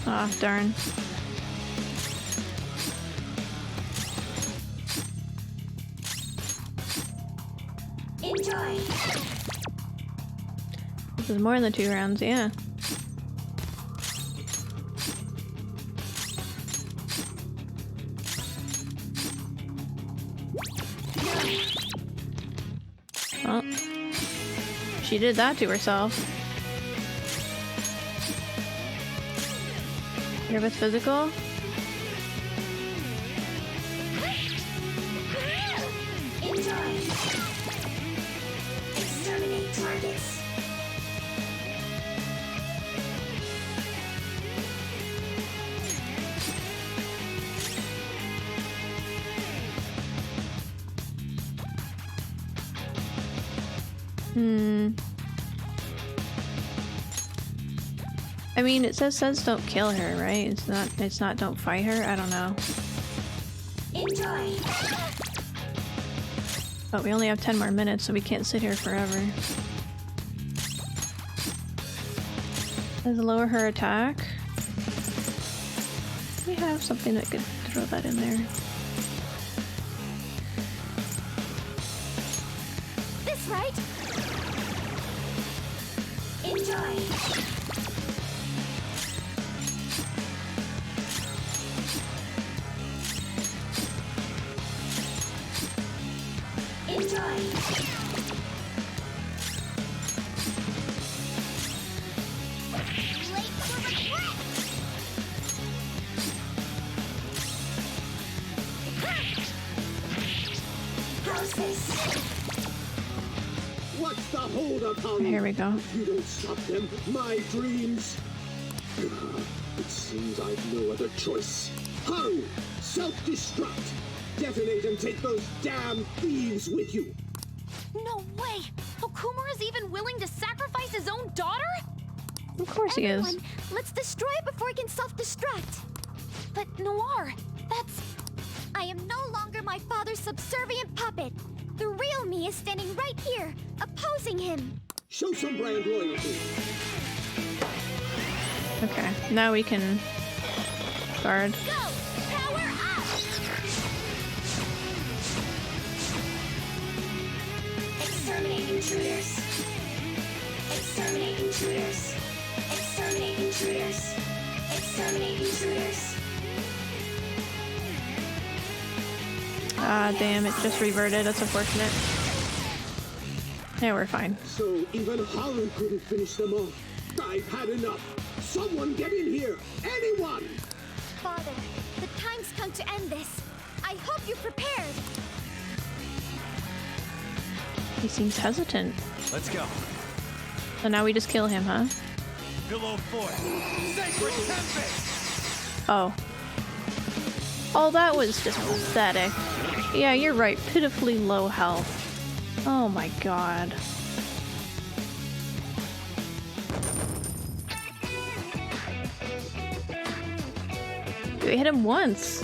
Ah, darn. Enjoy. This is more than 2 rounds, yeah. Well, she did that to herself. Here with physical. Enjoy. Exterminate targets. I mean, it says don't kill her, right? It's not don't fight her. I don't know. Enjoy. But we only have 10 more minutes, so we can't sit here forever. Does lower her attack. We have something that could throw that in there. This right? Enjoy. Enjoy. Late for regret. How's this? What's the holdup, Haru? Here we go. If you don't stop them, my dreams. It seems I've no other choice. Haru, self-destruct. Detonate and take those damn thieves with you. No way! Okumura's even willing to sacrifice his own daughter? Of course he is. Everyone, let's destroy it before it can self-destruct. But Noir, that's... I am no longer my father's subservient puppet. The real me is standing right here, opposing him. Show some brand loyalty. Okay, now we can guard. Go! Power up! Exterminate intruders. Exterminate intruders. Exterminate intruders. Exterminate intruders. Ah, damn, it just reverted. That's unfortunate. Yeah, we're fine. So even Haru couldn't finish them off. I've had enough. Someone get in here. Anyone! Father, the time's come to end this. I hope you're prepared. He seems hesitant. Let's go. So now we just kill him, huh? Below 4. Sacred Tempest! Oh. Oh, that was just pathetic. Yeah, you're right. Pitifully low health. Oh my god. We hit him once.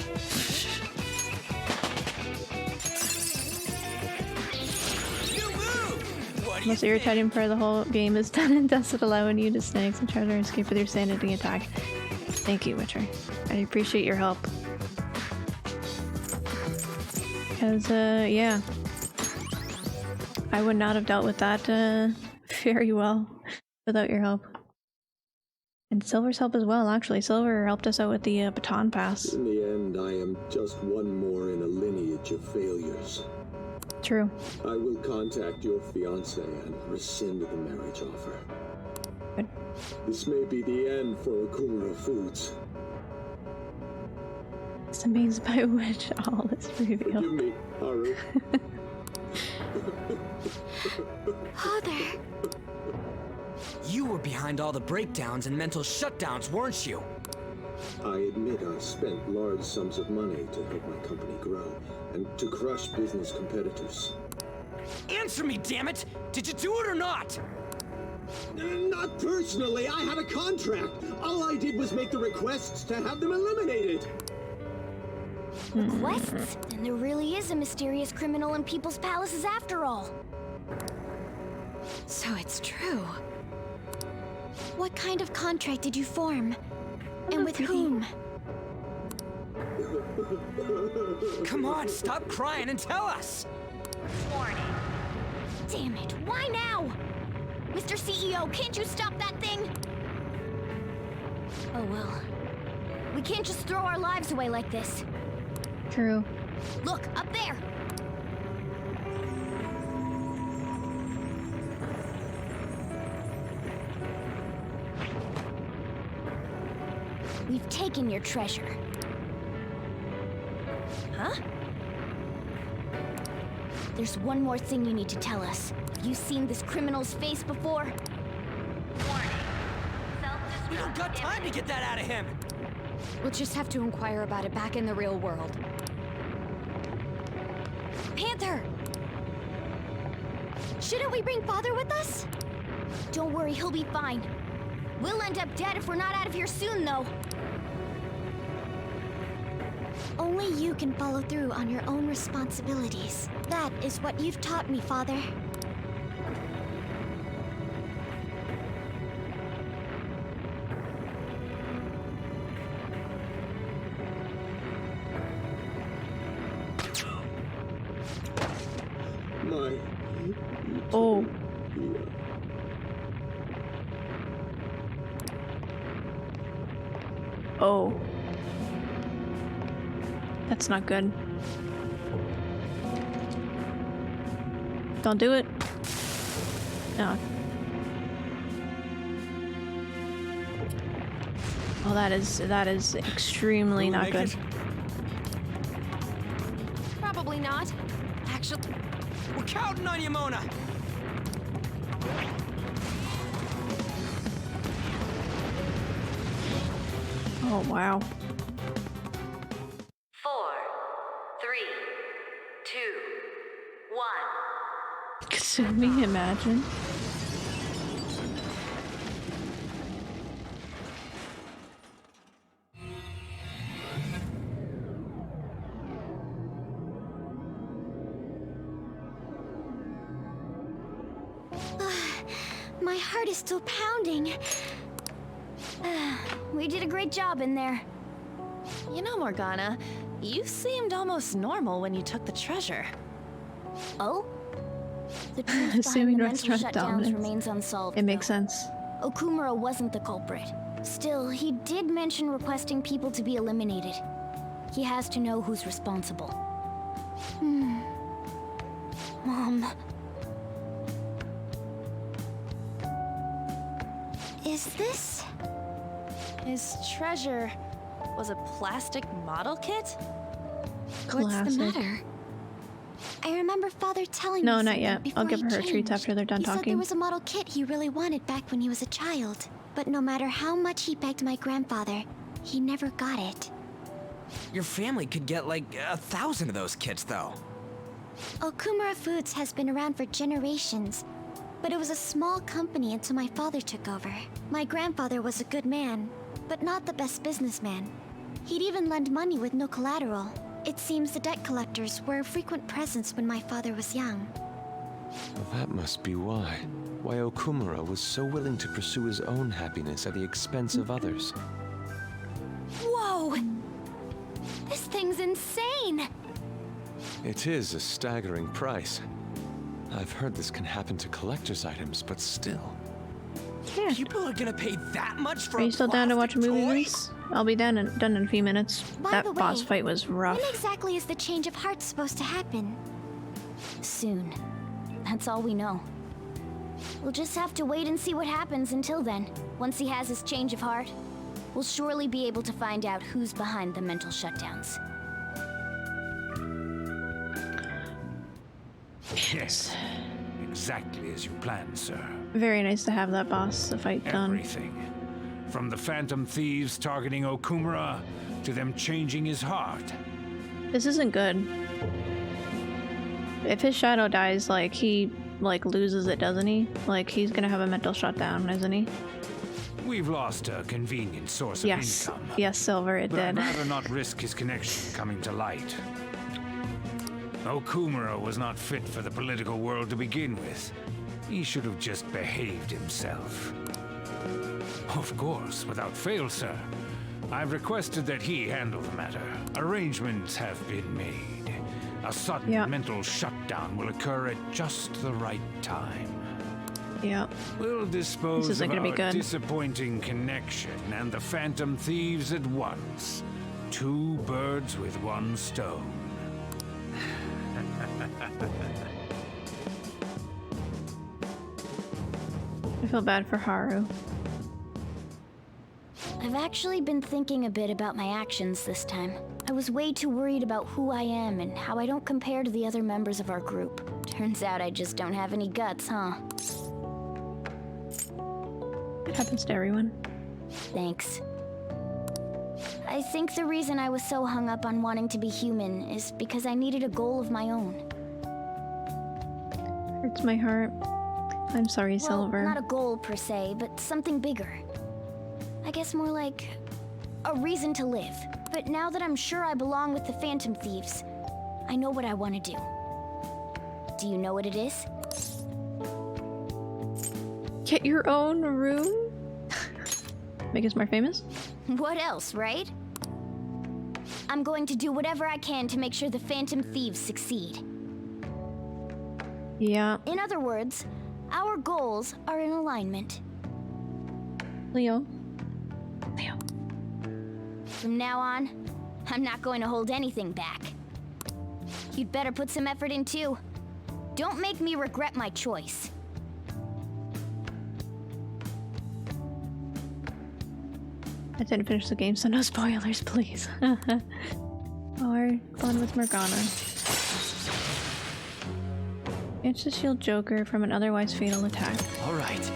Most irritating part of the whole game is done and dusted, allowing you to snag some treasure and escape with your sanity attack. Thank you, Witcher. I appreciate your help. Because, yeah. I would not have dealt with that, very well without your help. And Silver's help as well, actually. Silver helped us out with the baton pass. In the end, I am just one more in a lineage of failures. True. I will contact your fiancé and rescind the marriage offer. Good. This may be the end for Okumura Foods. It's amazed by which all is Forgive revealed. me, Haru. Father, You were behind all the breakdowns and mental shutdowns, weren't you? I admit I spent large sums of money to help my company grow and to crush business competitors. Answer me, damn it! Did you do it or not? Not personally. I had a contract. All I did was make the requests to have them eliminated. Quests? Then there really is a mysterious criminal in people's palaces after all. so it's true. What kind of contract did you form? And with whom? Come on, stop crying and tell us! Warning. Damn it, why now? Mr. CEO, can't you stop that thing? Oh well. We can't just throw our lives away like this. True. Look, up there! We've taken your treasure. Huh? There's one more thing you need to tell us. Have you seen this criminal's face before? We don't got time to get that out of him! We'll just have to inquire about it back in the real world. Panther! Shouldn't we bring Father with us? Don't worry, he'll be fine. We'll end up dead if we're not out of here soon, though. Only you can follow through on your own responsibilities. That is what you've taught me, Father. My... Oh. Oh. That's not good. Don't do it. No. Oh, that is extremely not good. Probably not. Actually, We're counting on you, Mona! Oh, wow. 4, 3, 2, 1. Kasumi, imagine. My heart is still pounding. We did a great job in there. you know, Morgana, you seemed almost normal when you took the treasure. Oh? The truth Assuming behind the mental restaurant shutdowns dominance. remains unsolved. It makes though. sense. Okumura wasn't the culprit. Still, he did mention requesting people to be eliminated. He has to know who's responsible. Mom. Is this? His treasure was a plastic model kit? What's Classic. the matter? I remember Father telling No, me not something yet. before I'll give he her her treats changed. after they're done He said talking. there was a model kit he really wanted back when he was a child. But no matter how much he begged my grandfather, he never got it. Your family could get like 1,000 of those kits, though. Okumura Foods has been around for generations, but it was a small company until my father took over. My grandfather was a good man, but not the best businessman. He'd even lend money with no collateral. It seems the debt collectors were a frequent presence when my father was young. Well, that must be why. Why Okumura was so willing to pursue his own happiness at the expense of others. Whoa! This thing's insane! It is a staggering price. I've heard this can happen to collector's items, but still. Yeah. People are gonna pay that much for Are you still down to watch a plastic movie, toy? Vince? I'll be done in a few minutes. By That the boss way, fight was rough. When exactly is the change of heart supposed to happen? Soon. That's all we know. We'll just have to wait and see what happens until then. Once he has his change of heart, we'll surely be able to find out who's behind the mental shutdowns. Yes. Exactly as you planned, sir. Very nice to have that boss fight done. Everything. From the Phantom Thieves targeting Okumura, to them changing his heart. This isn't good. If his shadow dies, like, he, like, loses it, doesn't he? Like, he's gonna have a mental shutdown, isn't he? We've lost a convenient source of Yes. income. Yes, Silver, it But I'd did. rather not risk his connection coming to light. Okumura was not fit for the political world to begin with. He should have just behaved himself. Of course, without fail, sir. I've requested that he handle the matter. Arrangements have been made. A sudden mental shutdown will occur at just the right time. Yeah. We'll dispose This isn't of gonna be our good. disappointing connection and the Phantom Thieves at once. 2 birds with 1 stone. I feel bad for Haru. I've actually been thinking a bit about my actions this time. I was way too worried about who I am and how I don't compare to the other members of our group. Turns out I just don't have any guts, huh? It happens to everyone. Thanks. I think the reason I was so hung up on wanting to be human is because I needed a goal of my own. Hurts my heart. I'm sorry, Well, Silver. not a goal per se, but something bigger. I guess more like a reason to live. But now that I'm sure I belong with the Phantom Thieves, I know what I want to do. Do you know what it is? Get your own room? Make us more famous? What else, right? I'm going to do whatever I can to make sure the Phantom Thieves succeed. Yeah. In other words, our goals are in alignment. Leo. From now on, I'm not going to hold anything back. You'd better put some effort in too. Don't make me regret my choice. I didn't finish the game, so no spoilers, please. Or fun with Morgana. It's to shield Joker from an otherwise fatal attack. Alright.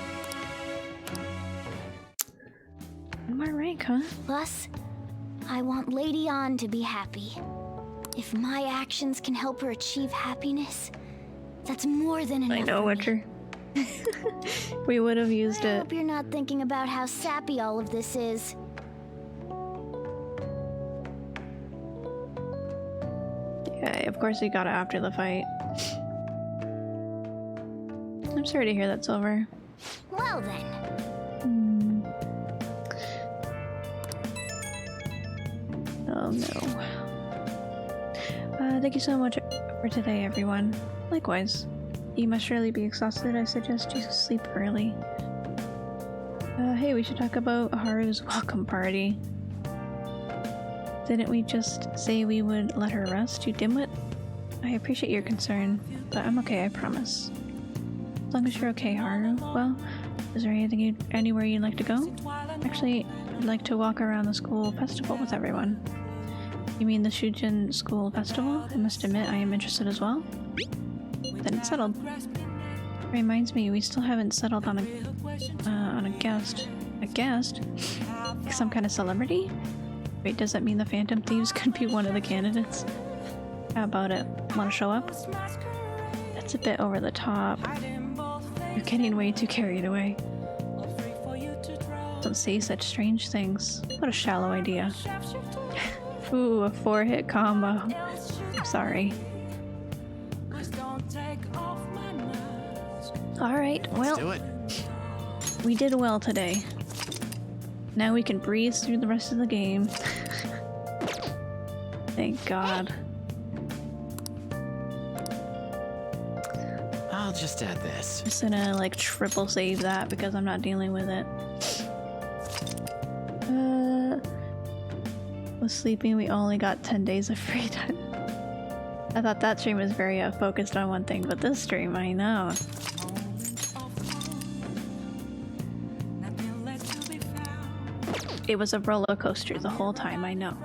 One more rank, huh? Plus, I want Lady Ann to be happy. If my actions can help her achieve happiness, that's more than enough. I know, for me. Witcher. We would have used I it. hope you're not thinking about how sappy all of this is. Yeah, of course you got it after the fight. I'm sorry to hear that, Silver. Well then. Oh no. Thank you so much for today, everyone. Likewise. You must surely be exhausted. I suggest you sleep early. Hey, we should talk about Haru's welcome party. Didn't we just say we would let her rest, you dimwit? I appreciate your concern, but I'm okay, I promise. As long as you're okay, Haru. Well, is there anywhere you'd like to go? Actually, I'd like to walk around the school festival with everyone. You mean the Shujin School Festival? I must admit, I am interested as well. Then it's settled. Reminds me, we still haven't settled on a guest. A guest? Some kind of celebrity? Wait, does that mean the Phantom Thieves could be one of the candidates? How about it? Want to show up? That's a bit over the top. You're getting way too carried away. Don't say such strange things. What a shallow idea. Ooh, a 4-hit combo. I'm sorry. Alright, well, Let's do it. We did well today. Now we can breeze through the rest of the game. Thank God. I'll just add this. Just gonna like triple save that because I'm not dealing with it. With sleeping, we only got 10 days of free time. I thought that stream was very focused on one thing, but this stream, I know. It was a roller coaster the whole time, I know.